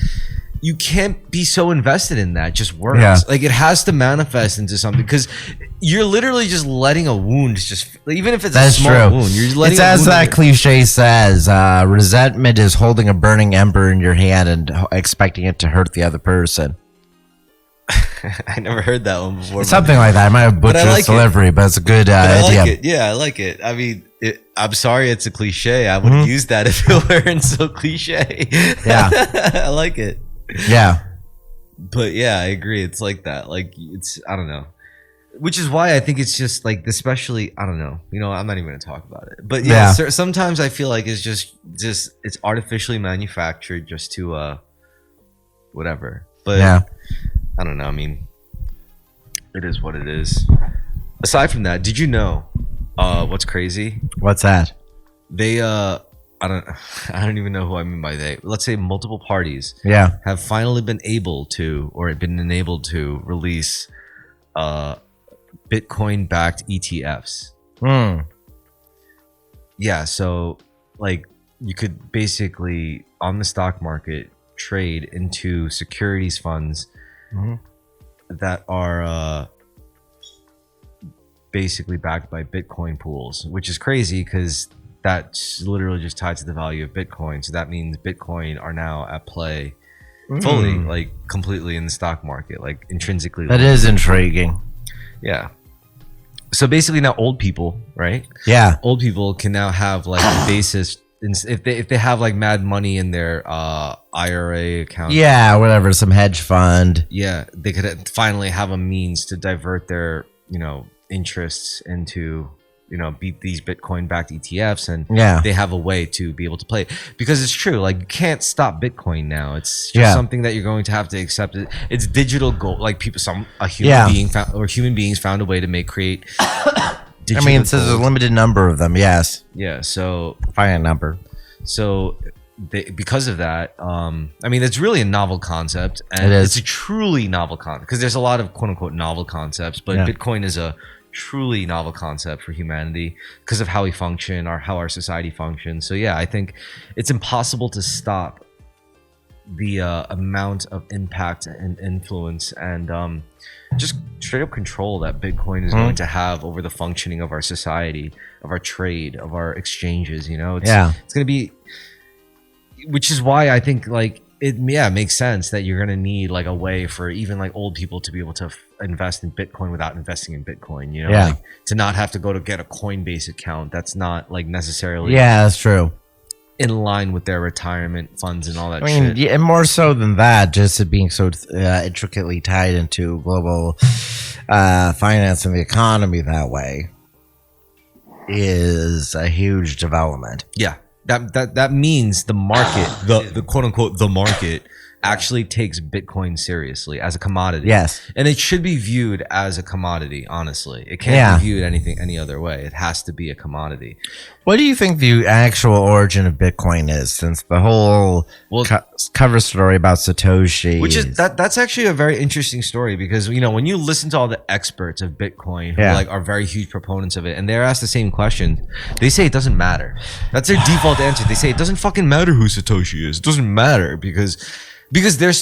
You can't be so invested in that. Just words. Yeah. Like it has to manifest into something because you're literally just letting a wound even if it's a small wound. You're letting. It's as that cliche says. Resentment is holding a burning ember in your hand and expecting it to hurt the other person. I never heard that one before. It's something like that. I might have butchered its delivery, but it's a good idea. Like it. Yeah, I like it. I mean, I'm sorry it's a cliche. I would use that if it weren't so cliche. Yeah, I like it. Yeah, but yeah, I agree. It's like that. Like I don't know, which is why I think it's just like, especially I don't know. I'm not even gonna talk about it. But yeah. Sometimes I feel like it's just it's artificially manufactured just to whatever. But yeah, I don't know. I mean, it is what it is. Aside from that, did you know what's crazy? What's that? They I don't even know who I mean by they. Let's say multiple parties have finally been able to or been enabled to release Bitcoin backed ETFs. Yeah, so like you could basically on the stock market trade into securities funds that are basically backed by Bitcoin pools, which is crazy because that's literally just tied to the value of Bitcoin. So that means Bitcoin are now at play fully, like completely in the stock market, like intrinsically. That is intriguing. Yeah. So basically now old people, right? Yeah. Old people can now have like a basis if they have like mad money in their IRA account. Yeah, whatever, some hedge fund. Yeah, they could finally have a means to divert their, interests into, beat these Bitcoin backed ETFs, and they have a way to be able to play, because it's true, like you can't stop Bitcoin now. It's just something that you're going to have to accept. It's digital gold. Like human beings found a way to create it says there's a limited number of them. Yes. Yeah. So finite number. So because of that, it's really a novel concept, and it's a truly novel concept, because there's a lot of quote unquote novel concepts, but Bitcoin is a truly novel concept for humanity because of how we function, or how our society functions. So yeah, I think it's impossible to stop the amount of impact and influence and just straight up control that Bitcoin is going to have over the functioning of our society, of our trade, of our exchanges. It's going to be, which is why I think like it makes sense that you're going to need like a way for even like old people to be able to invest in Bitcoin without investing in Bitcoin, like to not have to go to get a Coinbase account. That's not like necessarily that's true, in line with their retirement funds and all that shit. Yeah, and more so than that, just it being so intricately tied into global finance and the economy that way is a huge development. Yeah. That means the market, the quote unquote the market, actually takes Bitcoin seriously as a commodity. Yes. And it should be viewed as a commodity, honestly. It can't be viewed any other way. It has to be a commodity. What do you think the actual origin of Bitcoin is, since the whole cover story about Satoshi? Which is that's actually a very interesting story, because when you listen to all the experts of Bitcoin who are very huge proponents of it, and they're asked the same question, they say it doesn't matter. That's their default answer. They say it doesn't fucking matter who Satoshi is. It doesn't matter because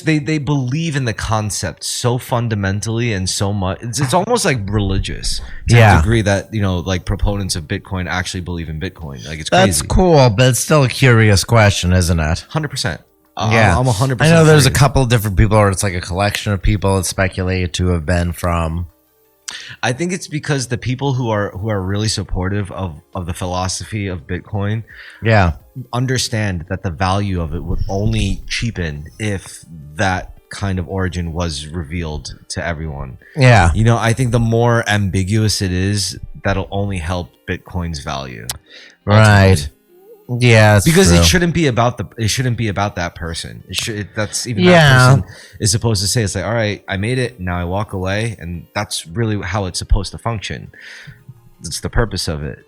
they believe in the concept so fundamentally and so much. It's almost like religious to a degree that like proponents of Bitcoin actually believe in Bitcoin. Like it's crazy. That's cool, but it's still a curious question, isn't it? 100%. Yeah, I'm 100%. I know there's a couple different people, or it's like a collection of people it's speculated to have been from. I think it's because the people who are really supportive of the philosophy of Bitcoin, understand that the value of it would only cheapen if that kind of origin was revealed to everyone. Yeah. I think the more ambiguous it is, that'll only help Bitcoin's value. Right. Ultimately. Yeah, because true. it shouldn't be about that person. That person is supposed to say, it's like, all right, I made it, now I walk away, and that's really how it's supposed to function. That's the purpose of it.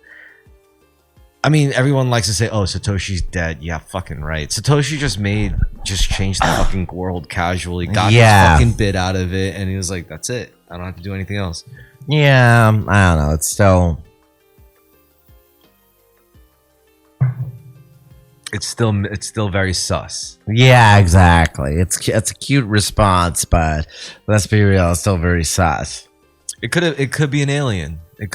Everyone likes to say, oh, Satoshi's dead. Yeah, fucking right. Satoshi just changed the fucking world casually, got his fucking bit out of it, and he was like, that's it. I don't have to do anything else. Yeah, I don't know. It's still very sus. Yeah, exactly. It's a cute response, but let's be real, it's still very sus. It could be an alien. It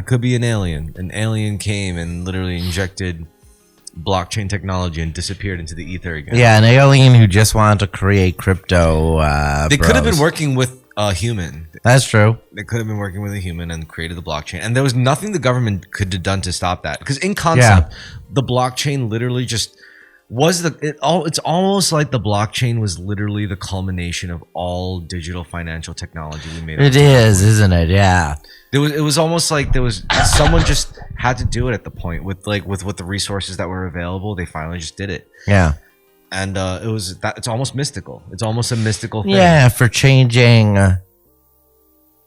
could be an alien. An alien came and literally injected blockchain technology and disappeared into the ether again. Yeah, an alien who just wanted to create crypto. They could have been working with a human. That's true. They could have been working with a human and created the blockchain, and there was nothing the government could have done to stop that. Because in concept, the blockchain literally just was it's almost like the blockchain was literally the culmination of all digital financial technology we made. It is, isn't it? Yeah. It was almost like there was someone just had to do it at the point with the resources that were available. They finally just did it. Yeah. And it's almost mystical. It's almost a mystical thing. Yeah, for changing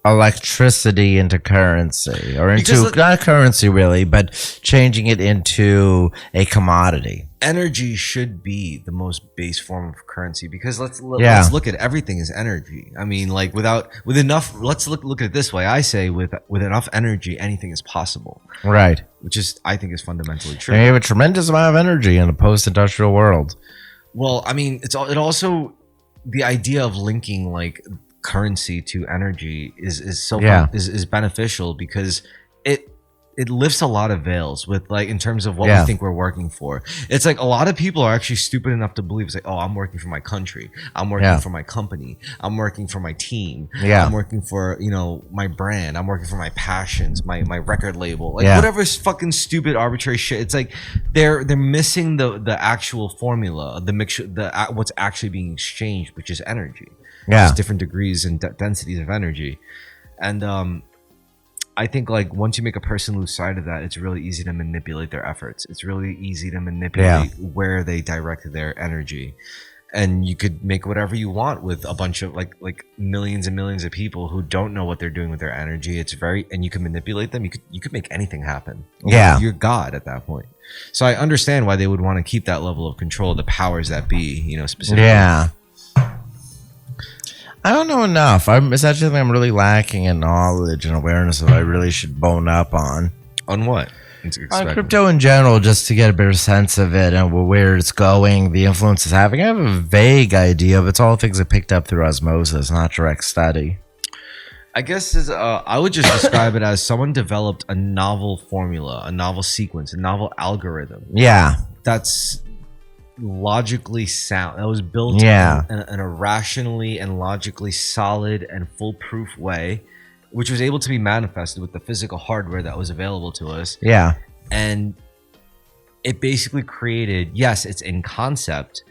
electricity into currency, or into not currency really, but changing it into a commodity. Energy should be the most base form of currency, because let's look at everything as energy. With enough, let's look at it this way. I say with enough energy, anything is possible. Right. Which is, I think, is fundamentally true. And you have a tremendous amount of energy in a post-industrial world. Well, it also, the idea of linking like currency to energy is beneficial, because it lifts a lot of veils with like in terms of what Yeah. we think we're working for. It's like a lot of people are actually stupid enough to believe it's like, oh, I'm working for my country, I'm working Yeah. for my company, I'm working for my team, Yeah. I'm working for, you know, my brand, I'm working for my passions, my record label, like Yeah. whatever fucking stupid arbitrary shit. It's like they're missing the actual formula, the mixture, what's actually being exchanged, which is energy. Yeah. Just different degrees and densities of energy. And I think like once you make a person lose sight of that, it's really easy to manipulate their efforts. It's really easy to manipulate where they direct their energy. And you could make whatever you want with a bunch of like millions and millions of people who don't know what they're doing with their energy. It's and you can manipulate them. You could make anything happen. Yeah. You're God at that point. So I understand why they would want to keep that level of control, the powers that be, you know, specifically. Yeah. I don't know enough. It's actually something I'm really lacking in knowledge and awareness that I really should bone up on. On what? On crypto in general, just to get a better sense of it and where it's going, the influence it's having. I have a vague idea, but it's all things I picked up through osmosis, not direct study. I guess I would just describe it as someone developed a novel formula, a novel sequence, a novel algorithm. Yeah. That's logically sound, that was built in a rationally and logically solid and foolproof way, which was able to be manifested with the physical hardware that was available to us. Yeah. And it basically created, yes, it's in concept,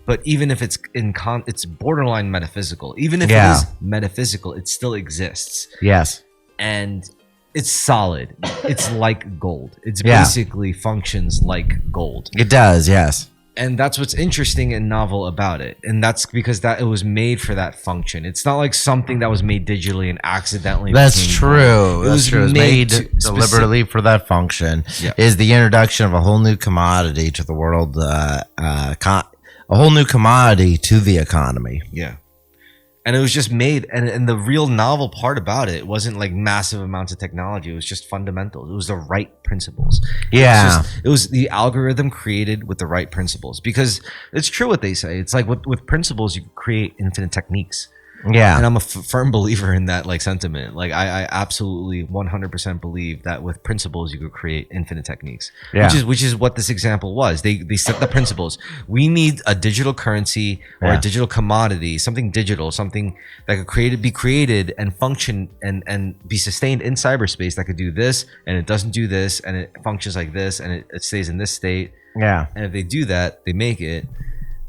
but even if it's it's borderline metaphysical. Even if it is metaphysical, it still exists. Yes. And it's solid. It's like gold. It's basically functions like gold. It does, yes. And that's what's interesting and novel about it. And that's because that it was made for that function. It's not like something that was made digitally and accidentally. That's true. It was made deliberately for that function. Yeah. Is the introduction of a whole new commodity to the world, a whole new commodity to the economy. Yeah. And it was just made, and the real novel part about it wasn't like massive amounts of technology. It was just fundamentals. It was the right principles. Yeah. It was the algorithm created with the right principles. Because it's true what they say. It's like with principles, you create infinite techniques. Yeah. And I'm a firm believer in that like sentiment. Like I absolutely 100% believe that with principles you could create infinite techniques. Yeah. Which is what this example was. They set the principles. We need a digital currency or a digital commodity, something digital, something that could be created and function and be sustained in cyberspace that could do this and it doesn't do this and it functions like this and it stays in this state. Yeah. And if they do that, they make it.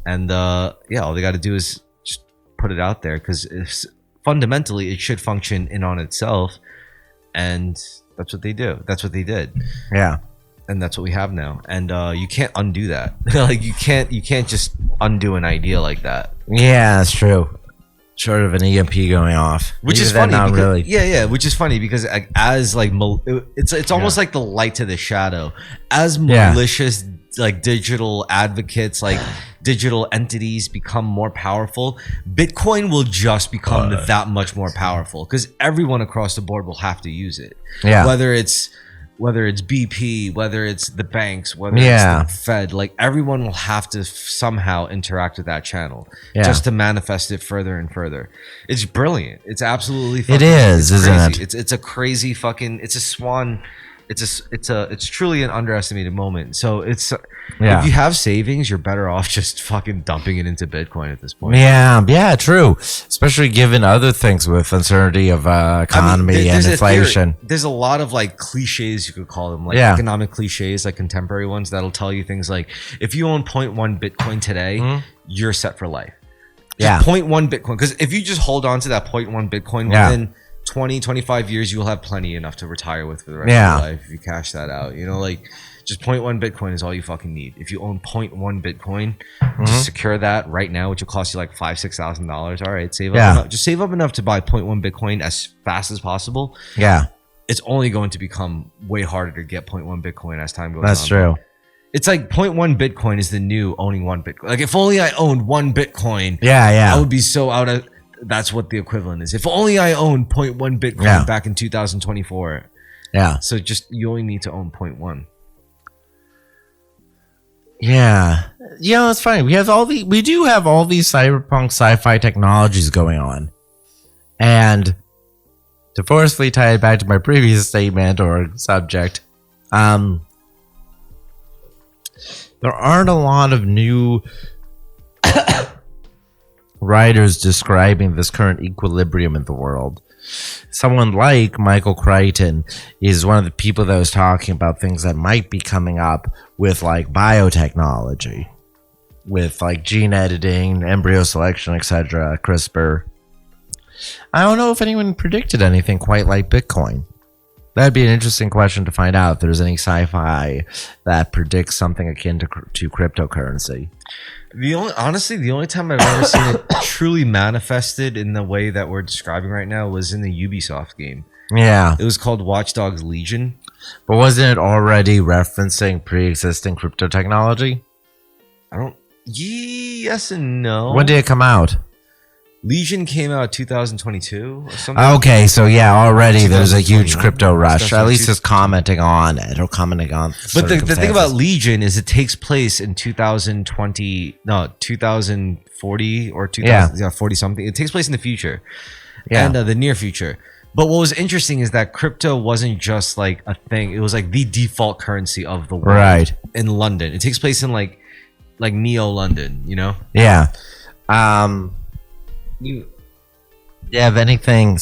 And all they got to do is put it out there because fundamentally it should function in on itself, and that's what they do. That's what they did. Yeah, and that's what we have now. And you can't undo that. Like you can't just undo an idea like that. Yeah, that's true. Short of an EMP going off, which is funny. Because, which is funny because as like it's almost like the light to the shadow. As malicious like digital advocates, like digital entities become more powerful, Bitcoin will just become that much more powerful because everyone across the board will have to use it. Yeah. Whether it's BP, whether it's the banks, whether it's the Fed, like everyone will have to somehow interact with that channel just to manifest it further and further. It's brilliant. It's absolutely fucking, it is, isn't it? It's a crazy fucking, it's a swan. It's truly an underestimated moment. So if you have savings, you're better off just fucking dumping it into Bitcoin at this point. Yeah, true. Especially given other things with uncertainty of economy and inflation. There's a lot of like cliches, you could call them, like economic cliches, like contemporary ones that'll tell you things like, if you own 0.1 Bitcoin today, you're set for life. Just 0.1 Bitcoin. Because if you just hold on to that 0.1 Bitcoin within 20, 25 years, you'll have plenty enough to retire with for the rest of your life if you cash that out. You know, like just 0.1 Bitcoin is all you fucking need. If you own 0.1 Bitcoin, just secure that right now, which will cost you like $5,000-$6,000. All right, save up enough. Just save up enough to buy 0.1 Bitcoin as fast as possible. Yeah. It's only going to become way harder to get 0.1 Bitcoin as time goes on. That's true. It's like 0.1 Bitcoin is the new owning one Bitcoin. Like if only I owned one Bitcoin, I would be so out of... That's what the equivalent is. If only I owned 0.1 Bitcoin back in 2024. Yeah. So just you only need to own 0.1. Yeah. Yeah, it's funny. We do have all these cyberpunk sci-fi technologies going on. And to forcefully tie it back to my previous statement or subject, there aren't a lot of new writers describing this current equilibrium in the world. Someone like Michael Crichton is one of the people that was talking about things that might be coming up with like biotechnology, with like gene editing, embryo selection, etc., CRISPR. I don't know if anyone predicted anything quite like Bitcoin. That'd be an interesting question to find out if there's any sci-fi that predicts something akin to cryptocurrency. The only time I've ever seen it truly manifested in the way that we're describing right now was in the Ubisoft game. Yeah. It was called Watch Dogs Legion. But wasn't it already referencing pre-existing crypto technology? Yes and no. When did it come out? Legion came out 2022 or something. Okay, so yeah, already there's a huge crypto rush. At least it's commenting on it or commenting on. But the thing about Legion is it takes place in 2040 or 40 something. It takes place in the future, and the near future. But what was interesting is that crypto wasn't just like a thing; it was like the default currency of the world. Right. In London, it takes place in like Neo London. You know. Yeah. You have anything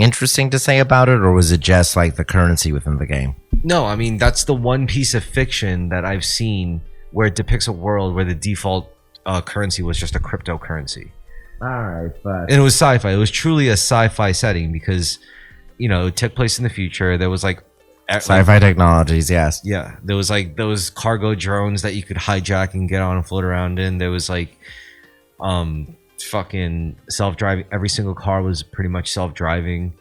interesting to say about it, or was it just like the currency within the game? No, I mean that's the one piece of fiction that I've seen where it depicts a world where the default currency was just a cryptocurrency. All right, but and it was sci-fi. It was truly a sci-fi setting because, it took place in the future. There was like sci-fi technologies, yes. Yeah, there was like those cargo drones that you could hijack and get on and float around in. There was like, fucking self-driving. Every single car was pretty much self-driving,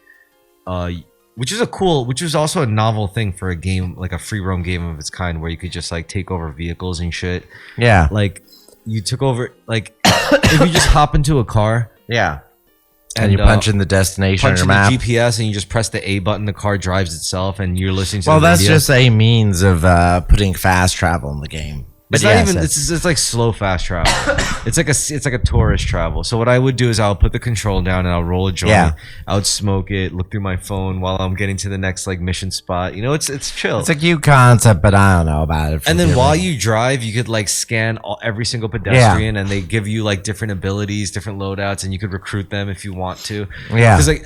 which was also a novel thing for a game, like a free roam game of its kind, where you could just like take over vehicles and shit. Yeah, like you took over, like if you just hop into a car, yeah, and you punch in the destination on your map, the GPS, and you just press the A button, the car drives itself, and you're listening to. Well, that's just a means of putting fast travel in the game. But it's not even. It's like slow fast travel. It's like a tourist travel. So what I would do is I'll put the control down and I'll roll a joint. Yeah. I would smoke it, look through my phone while I'm getting to the next like mission spot. It's chill. It's a cute concept, but I don't know about it. And then while you drive, you could like scan every single pedestrian, and they give you like different abilities, different loadouts, and you could recruit them if you want to. Yeah. Because like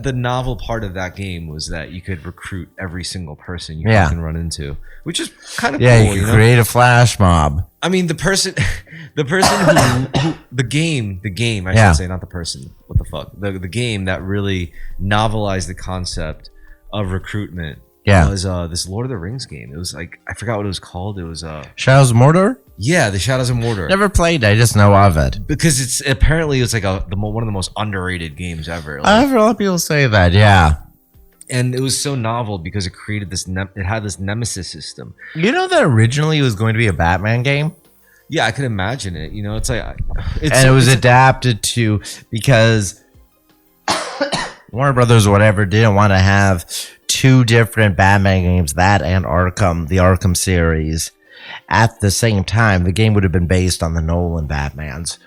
the novel part of that game was that you could recruit every single person you can run into, which is kind of cool. Yeah, you can create a flash mob. I mean, the person who the game, I should say, not the person. What the fuck? The game that really novelized the concept of recruitment was this Lord of the Rings game. It was like, I forgot what it was called. It was Shadows of Mordor? Yeah, the Shadows of Mordor. Never played, I just know of it. Because it's like one of the most underrated games ever. Like, I've heard a lot of people say that, yeah. And it was so novel because it created this. It had this nemesis system. You know that originally it was going to be a Batman game. Yeah, I could imagine it. It's like, it was adapted to because Warner Brothers or whatever didn't want to have two different Batman games, that and Arkham, the Arkham series, at the same time. The game would have been based on the Nolan Batmans.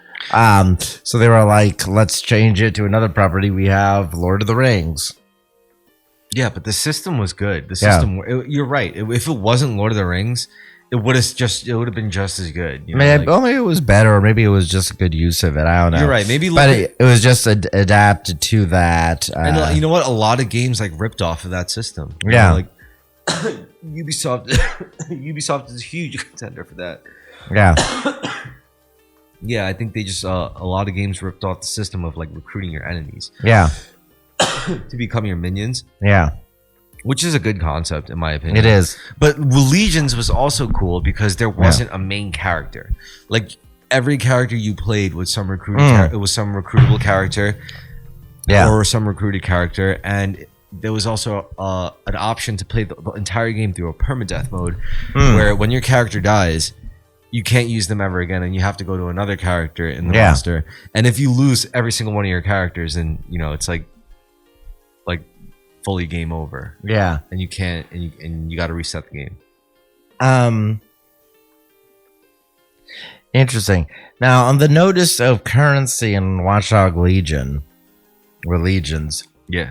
So they were like, let's change it to another property. We have Lord of the Rings. Yeah, but the system was good. The system, you're right. If it wasn't Lord of the Rings, it would have been just as good. Maybe it was better, or maybe it was just a good use of it. I don't know. You're right. Maybe, but it was just adapted to that. And you know what? A lot of games like ripped off of that system. Like Ubisoft. Ubisoft is a huge contender for that. Yeah. Yeah, I think they just a lot of games ripped off the system of like recruiting your enemies. Yeah. To become your minions. Yeah. Which is a good concept in my opinion. It is. But Legions was also cool because there wasn't a main character. Like every character you played was some recruited it was some recruitable character. Yeah. Or some recruited character, and there was also an option to play the entire game through a permadeath mode where when your character dies, you can't use them ever again, and you have to go to another character in the roster. And if you lose every single one of your characters, then it's like fully game over. Yeah. And you can't, and you got to reset the game. Interesting. Now, on the notice of currency in Watchdog Legion, or Legions. Yeah.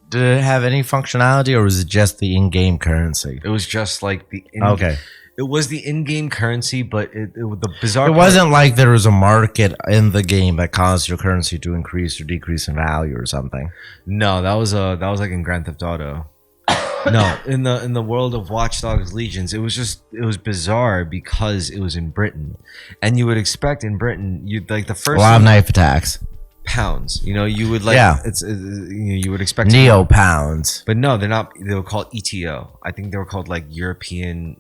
Did it have any functionality, or was it just the in-game currency? It was just like Okay. It was the in-game currency, but the bizarre. It wasn't like there was a market in the game that caused your currency to increase or decrease in value or something. No, that was like in Grand Theft Auto. No, in the world of Watch Dogs Legions, it was bizarre because it was in Britain, and you would expect in Britain you'd like the first A lot of knife attacks. pounds. You would like you would expect Neo pounds. but no, they're not. They were called ETO. I think they were called like European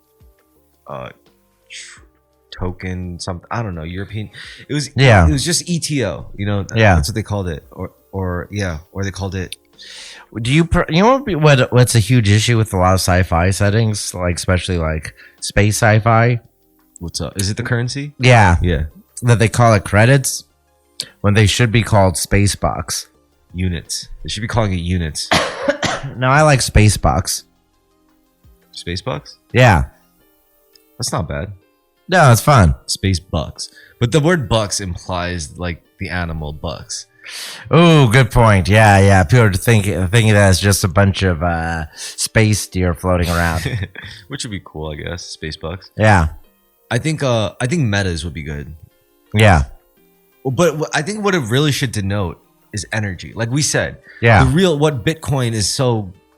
token something. I don't know, European. It was just ETO. That's what they called it, or they called it. Do you what's a huge issue with a lot of sci-fi settings, like especially like space sci-fi? What's up? Is it the currency? Yeah, Yeah, that they call it credits when they should be called space bucks. units. They should be calling it units. No, I like space bucks. Space bucks. Yeah, That's not bad. no, it's fun. Space bucks, but the word bucks implies like the animal bucks. Oh, good point. Yeah. People are thinking that it's just a bunch of space deer floating around. Which would be cool, I guess. Space bucks. Yeah, I think metas would be good. yeah, But I think what it really should denote is energy. Like we said, yeah. what Bitcoin is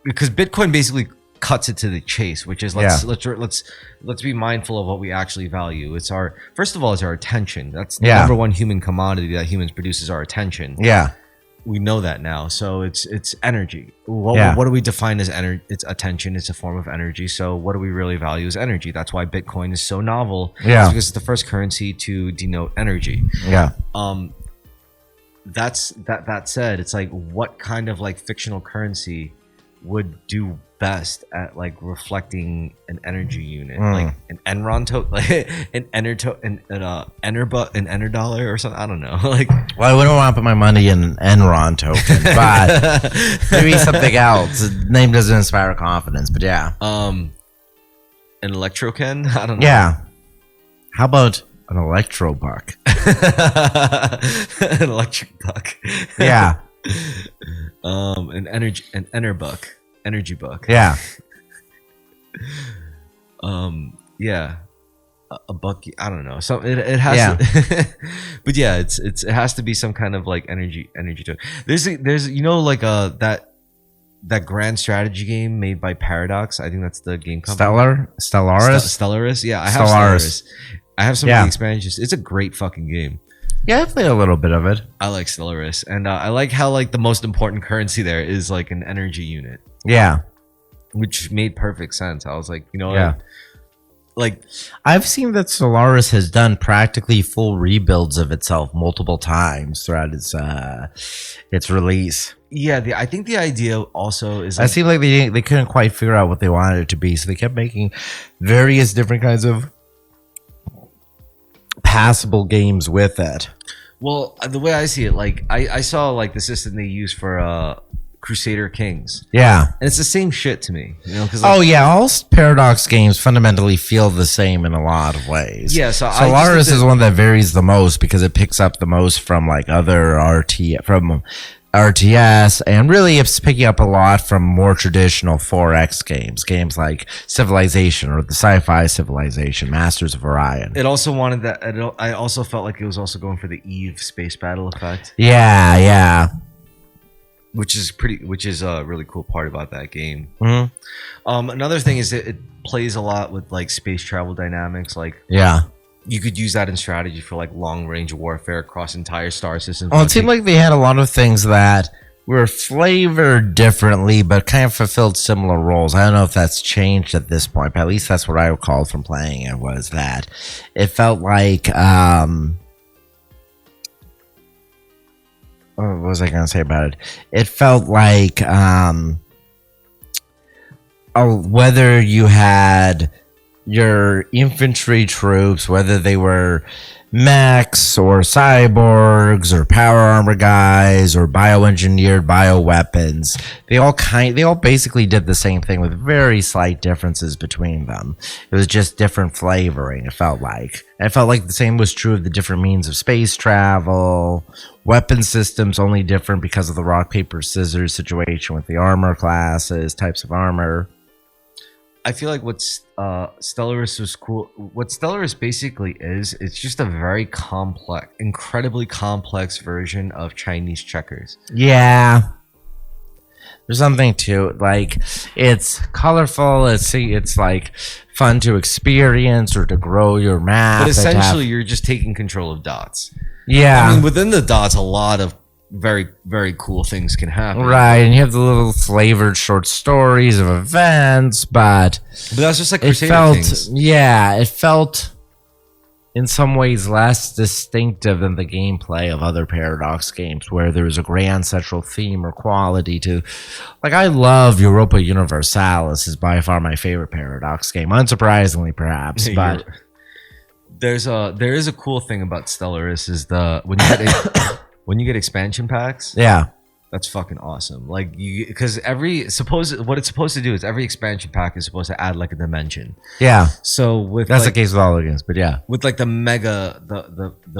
because Bitcoin basically cuts it to the chase, which is let's be mindful of what we actually value. It's first of all, it's our attention. That's the number one human commodity that humans produce is our attention. Yeah. We know that now. So it's energy. What do we define as energy? It's attention. It's a form of energy. So what do we really value as energy? That's why Bitcoin is so novel. Yeah. It's because it's the first currency to denote energy. Yeah. That said, it's like what kind of like fictional currency would do best at like reflecting an energy unit, like an Enron token, like an Ener dollar or something. I don't know. Like, well, I wouldn't want to put my money in an Enron token, but maybe something else. The name doesn't inspire confidence, but yeah. An Electroken. I don't know. Yeah. How about an electro buck? An electric buck. Yeah. An energy buck. Yeah. Yeah. A buck. I don't know. So it has to, but yeah, it has to be some kind of like energy token. There's like that grand strategy game made by Paradox. I think that's the game company. Stellaris. Yeah, I have Stellaris. I have some of the expansions. It's a great fucking game. Yeah, I played a little bit of it. I like Stellaris, and I like how like the most important currency there is like an energy unit. Yeah, which made perfect sense. I was like, like I've seen that Stellaris has done practically full rebuilds of itself multiple times throughout its release. Yeah, I think the idea also is. I seem like they couldn't quite figure out what they wanted it to be, so they kept making various different kinds of passable games with it. Well, the way I see it, like I saw like the system they use for Crusader Kings. Yeah, and it's the same shit to me. All Paradox games fundamentally feel the same in a lot of ways. Yeah, so Stellaris is one that varies the most because it picks up the most from like other RTS, and really it's picking up a lot from more traditional 4X games like Civilization or the sci-fi Civilization, Masters of Orion. It also wanted that. I also felt like it was also going for the Eve space battle effect. Yeah. Which is a really cool part about that game. Mm-hmm. Another thing is that it plays a lot with like space travel dynamics. Like, you could use that in strategy for like long range warfare across entire star systems. Well, it seemed like they had a lot of things that were flavored differently, but kind of fulfilled similar roles. I don't know if that's changed at this point, but at least that's what I recalled from playing it, was that it felt like what was I going to say about it? It felt like whether you had your infantry troops, whether they were mechs or cyborgs or power armor guys or bioengineered bioweapons, they all basically did the same thing with very slight differences between them. It was just different flavoring, it felt like. And it felt like the same was true of the different means of space travel, weapon systems only different because of the rock paper scissors situation with the armor classes, types of armor. I feel like what's Stellaris was cool. What Stellaris basically is, it's just a very complex, incredibly complex version of Chinese checkers. Yeah. There's something to it. Like, it's colorful, it's like fun to experience or to grow your map. But essentially you're just taking control of dots. Yeah. I mean, within the dots, a lot of very, very cool things can happen. Right, and you have the little flavored short stories of events, but that's just like it felt in some ways less distinctive than the gameplay of other Paradox games, where there was a grand central theme or quality to. Like, I love Europa Universalis, is by far my favorite Paradox game, unsurprisingly perhaps, but there is a cool thing about Stellaris is when you get expansion packs. Yeah, that's fucking awesome. Like, because what it's supposed to do is every expansion pack is supposed to add like a dimension. Yeah. So that's the case with all the games, but yeah, with like the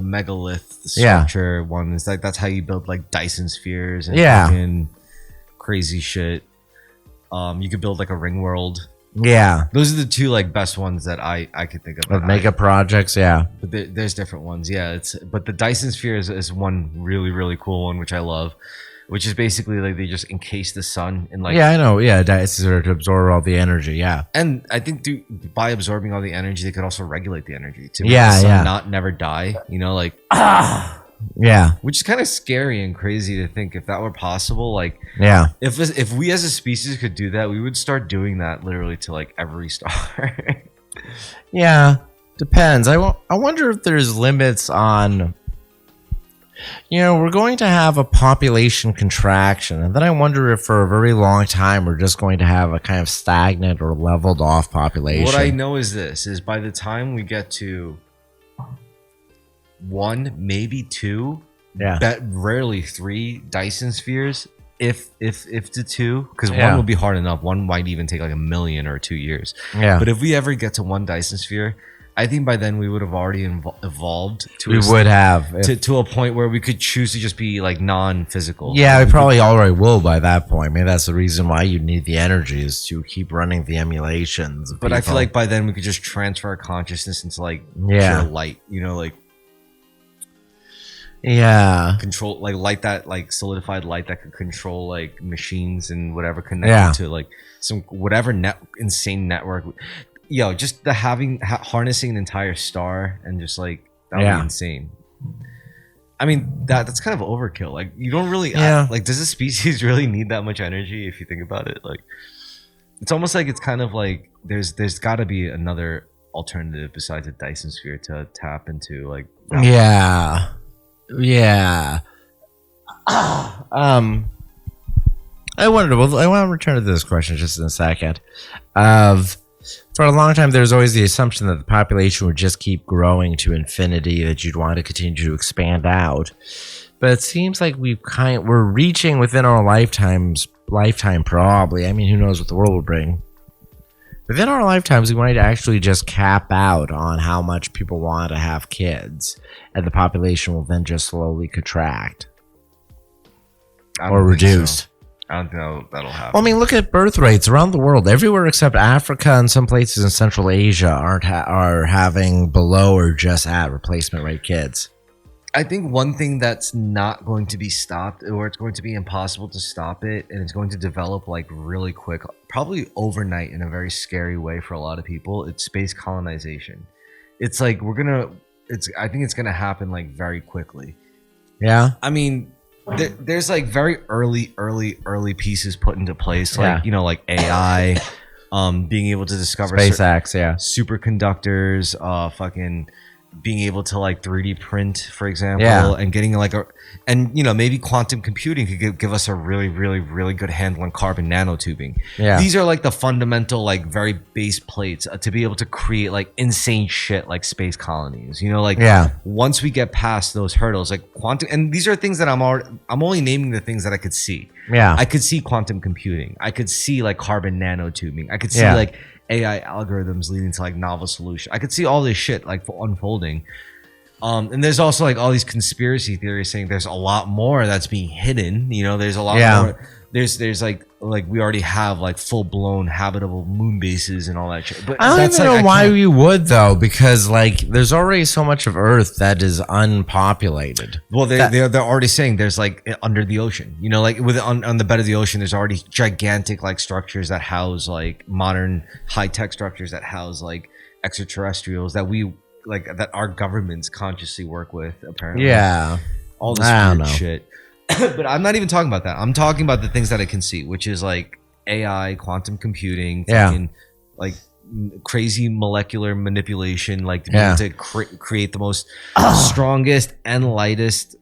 megalith structure one is like, that's how you build like Dyson spheres and fucking crazy shit. You could build like a ring world. Yeah, those are the two like best ones that I could think of. Mega projects, yeah. But there's different ones, yeah. But the Dyson sphere is one really, really cool one, which I love. Which is basically like they just encase the sun in like. Yeah, I know. Yeah, Dyson to absorb all the energy. Yeah, and I think by absorbing all the energy, they could also regulate the energy to make the sun never die. You know, like. Yeah, which is kind of scary and crazy to think if that were possible. Like, yeah, if we as a species could do that, we would start doing that literally to like every star. Yeah, depends. I wonder if there's limits on. We're going to have a population contraction, and then I wonder if for a very long time we're just going to have a kind of stagnant or leveled off population. What I know is this: is by the time we get to 1, maybe 2, rarely 3 Dyson spheres, if to 2, because 1 will be hard enough. 1 might even take like 1 million or 2 years. Yeah. But if we ever get to 1 Dyson sphere, I think by then we would have already evolved to a point where we could choose to just be like non-physical. Yeah, we probably already will by that point. Maybe that's the reason why you need the energy, is to keep running the emulations. But I feel like by then we could just transfer our consciousness into like pure light, like. Yeah, control like light, that like solidified light that could control like machines and whatever connected to like some whatever insane network. Just the harnessing an entire star and just like that would be insane. I mean that's kind of overkill. Like, you don't really like, does a species really need that much energy if you think about it? Like, it's almost like it's kind of like there's got to be another alternative besides a Dyson sphere to tap into. Like, Yeah. I want to return to this question just in a second. For a long time, there's always the assumption that the population would just keep growing to infinity, that you'd want to continue to expand out. But it seems like we're reaching within our lifetime probably. I mean, who knows what the world will bring. Within our lifetimes, we might actually just cap out on how much people want to have kids, and the population will then just slowly contract or reduce. So. I don't know that'll happen. Well, I mean, look at birth rates around the world. Everywhere except Africa and some places in Central Asia are having below or just at replacement rate kids. I think one thing that's not going to be stopped, or it's going to be impossible to stop it, and it's going to develop like really quick, probably overnight in a very scary way for a lot of people, it's space colonization. It's like I think it's gonna happen like very quickly. Yeah. I mean, there's like very early pieces put into place, like like AI, being able to discover SpaceX, superconductors, fucking being able to like 3D print, for example, Yeah. and getting like maybe quantum computing could give us a really, really, really good handle on carbon nanotubing. Yeah. These are like the fundamental, like very base plates to be able to create like insane shit like space colonies. Once we get past those hurdles, like quantum, and these are things that I'm only naming the things that I could see. Yeah. I could see quantum computing. I could see like carbon nanotubing. I could see like AI algorithms leading to like novel solutions. I could see all this shit like unfolding. And there's also like all these conspiracy theories saying there's a lot more that's being hidden. There's a lot more. There's like we already have like full blown habitable moon bases and all that shit. But I don't even know why we would though, because like there's already so much of Earth that is unpopulated. Well, they're already saying there's like under the ocean. Like on the bed of the ocean, there's already gigantic like structures that house like modern high tech structures that house like extraterrestrials that our governments consciously work with. Apparently, all this weird shit. But I'm not even talking about that. I'm talking about the things that I can see, which is like AI, quantum computing, fucking, like crazy molecular manipulation, like to be able to create the most strongest and lightest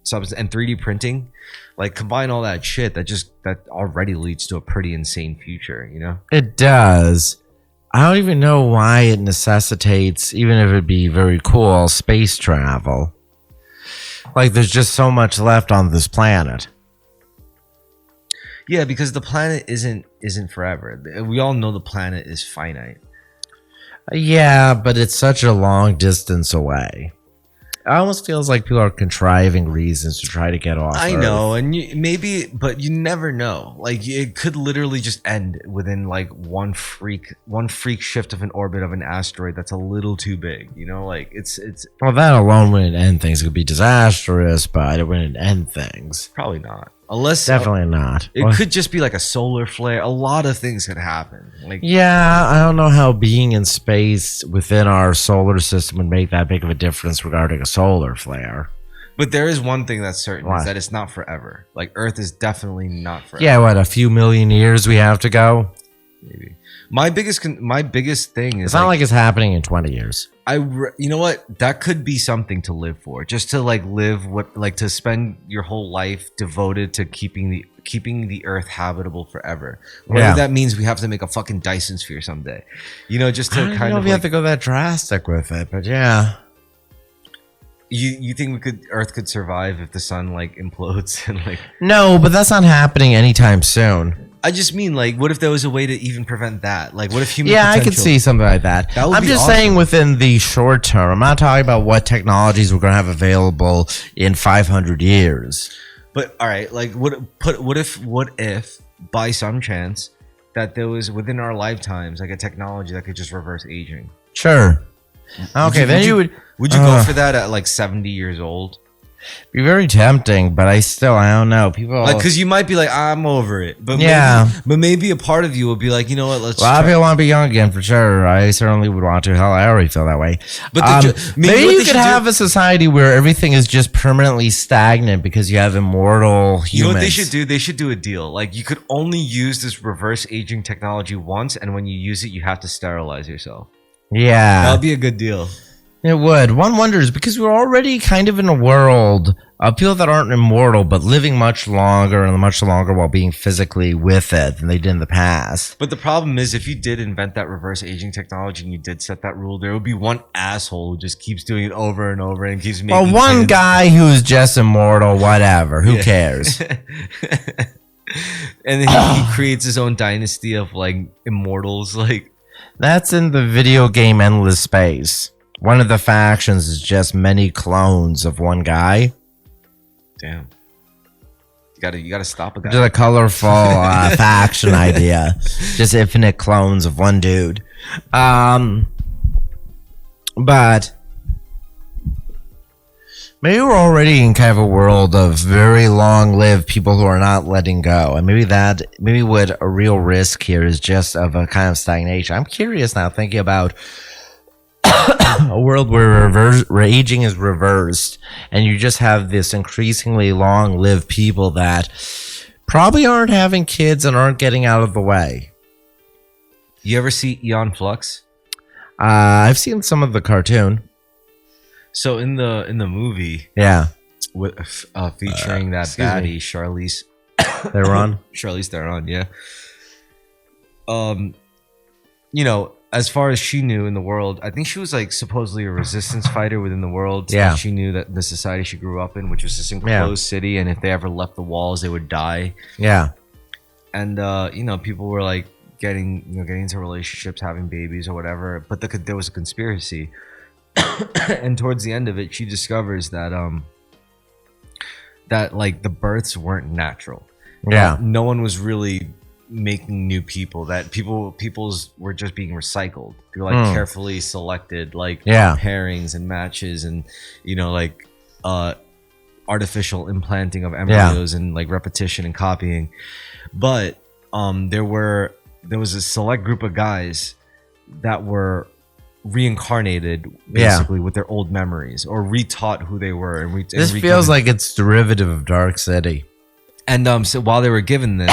substance, and 3D printing. Like combine all that shit that already leads to a pretty insane future. It does. I don't even know why it necessitates, even if it'd be very cool, space travel. Like, there's just so much left on this planet. Yeah, because the planet isn't forever. We all know the planet is finite. Yeah, but it's such a long distance away. It almost feels like people are contriving reasons to try to get off I Earth. know, and but you never know. Like, it could literally just end within like one freak shift of an orbit of an asteroid that's a little too big. Like it's. Well, that alone wouldn't end things. It could be disastrous, but it wouldn't end things. Probably not. Unless definitely not. It could just be like a solar flare. A lot of things could happen. Yeah, I don't know how being in space within our solar system would make that big of a difference regarding a solar flare. But there is one thing that's certain, is that it's not forever. Like Earth is definitely not forever. Yeah, what, a few million years we have to go? Maybe. My biggest thing is it's not like it's happening in 20 years. You know what? That could be something to live for. Just to to spend your whole life devoted to keeping the Earth habitable forever. Whatever that means, we have to make a fucking Dyson sphere someday. Just to I don't know if you have to go that drastic with it, but yeah. You think Earth could survive if the sun implodes and No, but that's not happening anytime soon. I just mean, what if there was a way to even prevent that? What if human Yeah, I could see something like that. I'm just saying within the short term. I'm not talking about what technologies we're going to have available in 500 years. But, all right, what if, by some chance, that there was, within our lifetimes, a technology that could just reverse aging? Sure. Okay, then you would... Would you go for that at, 70 years old? Be very tempting, but I don't know. People because you might be I'm over it, but maybe a part of you will be you know what? A lot of people want to be young again for sure. I certainly would want to. Hell, I already feel that way. But maybe you could have a society where everything is just permanently stagnant because you have immortal humans. You know what they should do? They should do a deal. You could only use this reverse aging technology once, and when you use it, you have to sterilize yourself. Yeah, that would be a good deal. It would. One wonders, because we're already kind of in a world of people that aren't immortal, but living much longer while being physically with it than they did in the past. But the problem is, if you did invent that reverse aging technology and you did set that rule, there would be one asshole who just keeps doing it over and over and keeps making one guy who's just immortal, whatever. Who cares? And then he creates his own dynasty of immortals. That's in the video game Endless Space. One of the factions is just many clones of one guy. Damn. You gotta stop a guy. Just a colorful faction idea. Just infinite clones of one dude. But maybe we're already in kind of a world of very long-lived people who are not letting go. And maybe what a real risk here is just of a kind of stagnation. I'm curious now, thinking about a world where aging is reversed and you just have this increasingly long-lived people that probably aren't having kids and aren't getting out of the way. You ever see Eon Flux? I've seen some of the cartoon. So in the movie, Yeah. with featuring that baddie Charlize Theron. Charlize Theron, yeah. As far as she knew in the world, I think she was like supposedly a resistance fighter within the world. So Yeah. she knew that the society she grew up in, which was this enclosed city, and if they ever left the walls, they would die. Yeah. And people were like getting into relationships, having babies or whatever. But there was a conspiracy, and towards the end of it, she discovers that that like the births weren't natural. Yeah. No one was really making new people. That people's were just being recycled through like carefully selected like pairings and matches, and artificial implanting of embryos and like repetition and copying. But there was a select group of guys that were reincarnated basically with their old memories, or retaught who they were. And this feels like it's derivative of Dark City. And so while they were given this,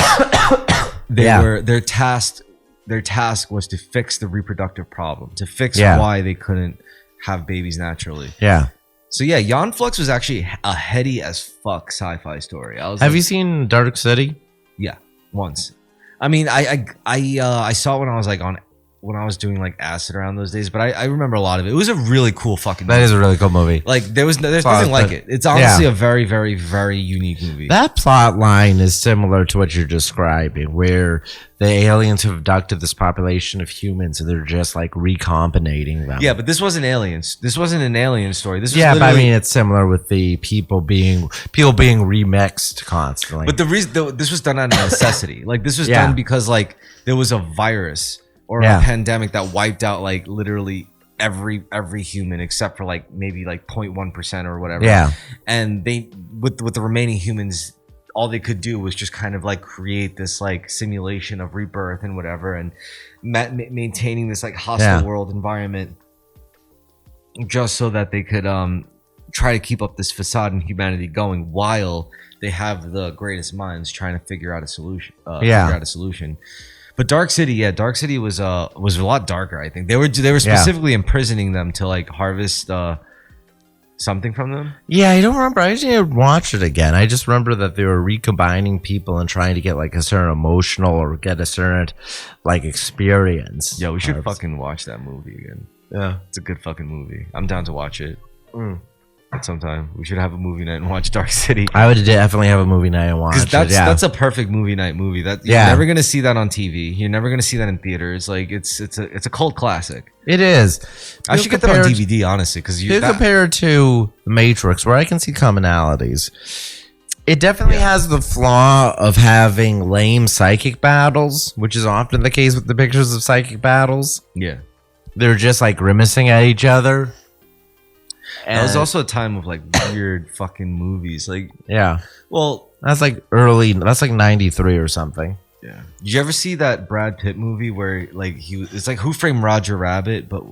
their task was to fix the reproductive problem, to fix why they couldn't have babies naturally. Yeah. So yeah, Jan Flux was actually a heady as fuck sci-fi story. Have you seen Dark City? Yeah, once. I mean, I saw it when I was doing like acid around those days, but I remember a lot of it. It was a really cool fucking movie. That is a really cool movie. Like there's nothing like it. It's honestly a very, very, very unique movie. That plot line is similar to what you're describing, where the aliens have abducted this population of humans and they're just like recombinating them. Yeah, but this wasn't aliens. This wasn't an alien story. This was but I mean it's similar with the people being remixed constantly. But the reason this was done out of necessity. Like this was done because like there was a virus or a pandemic that wiped out like literally every human except for like maybe like 0.1% or whatever. Yeah. And they with the remaining humans, all they could do was just kind of like create this like simulation of rebirth and whatever, and maintaining this like hostile world environment just so that they could try to keep up this facade in humanity going while they have the greatest minds trying to figure out a solution. But Dark City was a lot darker. I think they were specifically imprisoning them to like harvest something from them. Yeah, I don't remember. I didn't watch it again. I just remember that they were recombining people and trying to get like a certain emotional or get a certain like experience. Yeah, we should fucking watch that movie again. Yeah, it's a good fucking movie. I'm down to watch it. Sometime we should have a movie night and watch Dark City. I would definitely have a movie night and watch it. That's a perfect movie night movie. You're never gonna see that on TV. You're never gonna see that in theaters. Like it's a cult classic. It is. I should get that on DVD, honestly, because you compare it to The Matrix, where I can see commonalities. It definitely has the flaw of having lame psychic battles, which is often the case with the pictures of psychic battles. Yeah, they're just like grimacing at each other. And that was also a time of like weird fucking movies. Like, well, that's like 93 or something. Yeah. Did you ever see that Brad Pitt movie where like it's like Who Framed Roger Rabbit, but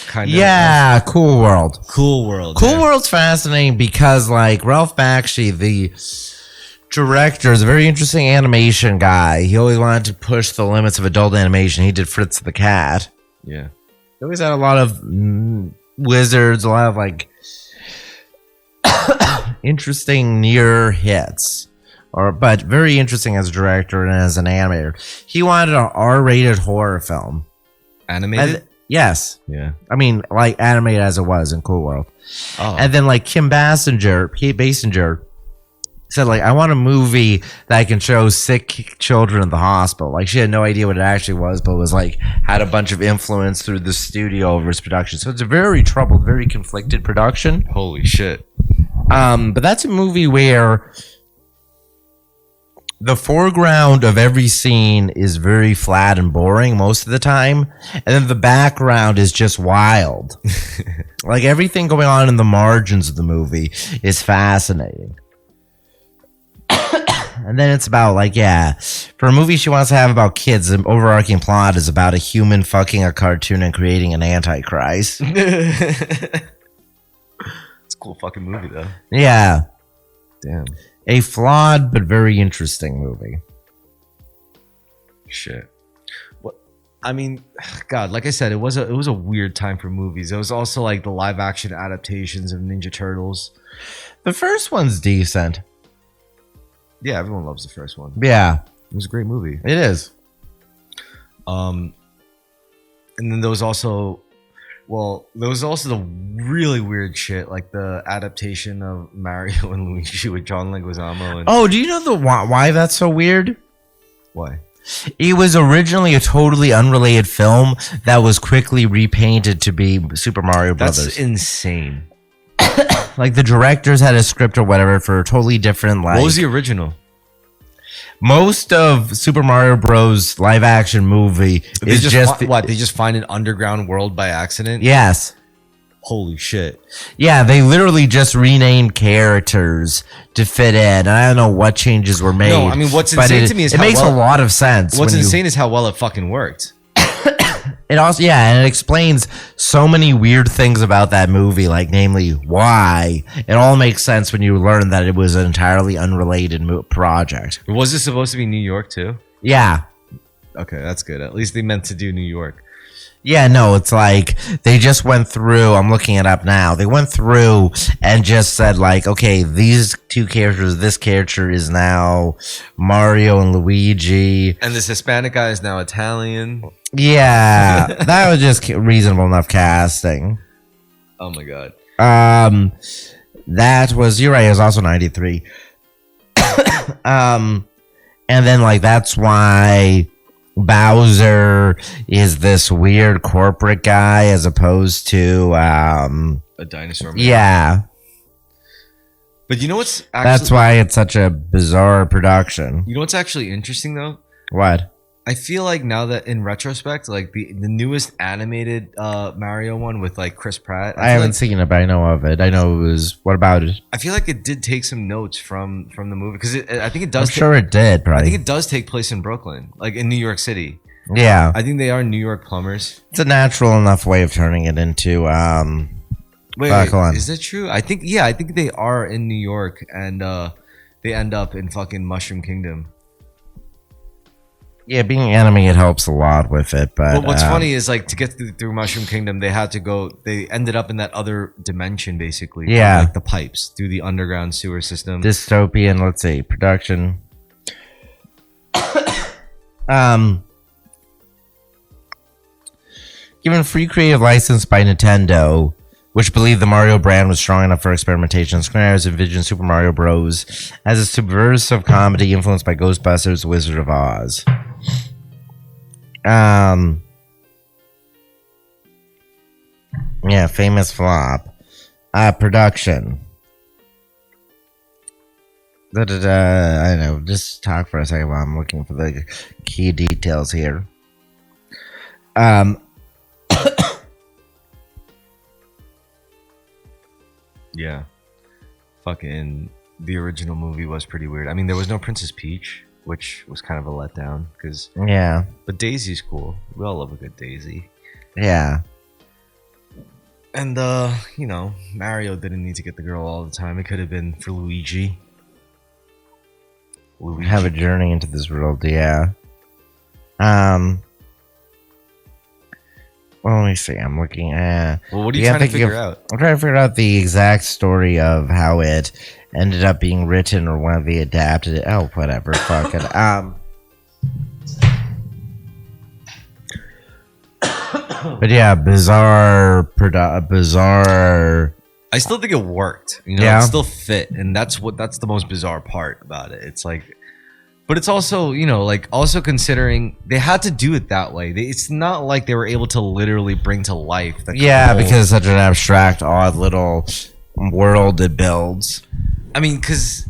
kind of Cool World. Cool World's fascinating because like Ralph Bakshi, the director, is a very interesting animation guy. He always wanted to push the limits of adult animation. He did Fritz the Cat. Yeah. He always had a lot of wizards, a lot of like interesting near hits, but very interesting as a director and as an animator. He wanted an R-rated horror film. Animated? Yes. Yeah. I mean, like animated as it was in Cool World. Oh. And then like Kate Basinger said like, I want a movie that I can show sick children in the hospital. Like she had no idea what it actually was, but was like had a bunch of influence through the studio over its production. So it's a very troubled, very conflicted production. Holy shit. But that's a movie where the foreground of every scene is very flat and boring most of the time, and then the background is just wild. Like everything going on in the margins of the movie is fascinating. And then it's about like, for a movie she wants to have about kids, the overarching plot is about a human fucking a cartoon and creating an antichrist. It's a cool fucking movie though. Yeah. Damn. A flawed but very interesting movie. Shit. What? I mean, God, like I said, it was a weird time for movies. It was also like the live action adaptations of Ninja Turtles. The first one's decent. Yeah, everyone loves the first one. Yeah, It was a great movie. it is. And then there was also the really weird shit, like the adaptation of Mario and Luigi with John Leguizamo. And Oh, do you know why that's so weird? why? It was originally a totally unrelated film that was quickly repainted to be Super Mario Brothers. That's insane. Like the directors had a script or whatever for a totally different. Like, What was the original? most of Super Mario Bros. Live action movie is just what? They just find an underground world by accident? yes. Holy shit. Yeah, they literally just renamed characters to fit in. And I don't know what changes were made. No, I mean, what's but insane to me is it how makes well- a lot of sense. What's when you- insane is how well it fucking worked. It also, yeah, and it explains so many weird things about that movie, like namely why. It all makes sense when you learn that it was an entirely unrelated project. Was this supposed to be New York too? Yeah. Okay, that's good. At least they meant to do New York. Yeah, no, it's like they just went through. I'm looking it up now. They went through and just said, like, okay, these two characters, this character is now Mario and Luigi. And this Hispanic guy is now Italian. Yeah, that was just reasonable enough casting. Oh my god. That was, you're right, it was also 93. And then, like, that's why Bowser is this weird corporate guy as opposed to A dinosaur man. yeah. But you know what's actually That's why it's such a bizarre production. You know what's actually interesting though? What? I feel like now that in retrospect, like the newest animated Mario one with like Chris Pratt. I haven't seen it, but I know of it. I know it was. What about it? I feel like it did take some notes from the movie because I think it does. I'm sure it did. I Probably. think it does take place in Brooklyn, like in New York City. Yeah, I think they are New York plumbers. it's a natural enough way of turning it into. Wait, hold on. is that true? I think they are in New York and they end up in fucking Mushroom Kingdom. Yeah, being animated helps a lot with it, but What's funny is like to get through Mushroom Kingdom, they had to go. They ended up in that other dimension, basically. Yeah. like the pipes through the underground sewer system. dystopian. Let's see, production. Given free creative license by Nintendo, which believed the Mario brand was strong enough for experimentation, Square envisioned Super Mario Bros. As a subversive comedy influenced by Ghostbusters, The Wizard of Oz. Yeah, famous flop. Production. I don't know. Just talk for a second while I'm looking for the key details here. Yeah, fucking the original movie was pretty weird. I mean, there was no Princess Peach, which was kind of a letdown because. Yeah. But Daisy's cool. We all love a good Daisy. Yeah. And you know, Mario didn't need to get the girl all the time. It could have been for Luigi. Have a journey into this world, yeah. Well, let me see. I'm looking at. Well, what are you trying to figure out? I'm trying to figure out the exact story of how it ended up being written or when they adapted it. Oh, whatever. Fuck it. But yeah, bizarre. I still think it worked. You know, Yeah. it still fit, and that's the most bizarre part about it. It's like, but it's also, you know, like also considering they had to do it that way. It's not like they were able to literally bring to life. Yeah, because it's such an abstract, odd little world it builds. I mean, because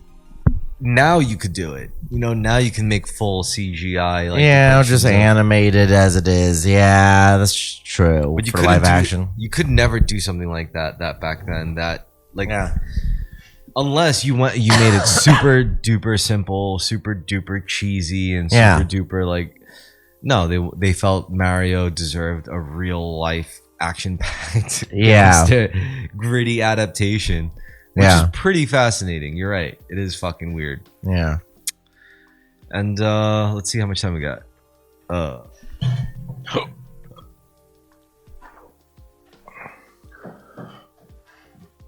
now you could do it. You know, now you can make full CGI. Like, Yeah, depictions just of- animated as it is. Yeah, that's true. But you for couldn't live do- action. You could never do something like that back then. That like. Yeah. Unless you made it super duper simple, super duper cheesy, and super Yeah. duper like, no, they felt Mario deserved a real life action packed, Yeah. gritty adaptation, which Yeah. is pretty fascinating. You're right, it is fucking weird. Yeah. And let's see how much time we got.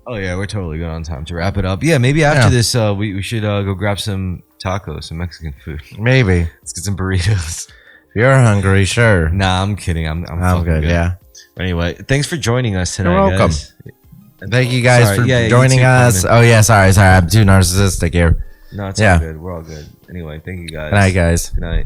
Oh yeah, we're totally good on time to wrap it up. Yeah, maybe after this, we should go grab some tacos, some Mexican food. Maybe. Let's get some burritos. If you're hungry, sure. Nah, I'm kidding. I'm good. Yeah. Anyway, thanks for joining us tonight. You're welcome. Guys. Thank you guys for you joining too, us. Coleman. Oh yeah, sorry. I'm too narcissistic here. No, it's all good. We're all good. Anyway, thank you guys. Good night, guys. Good night.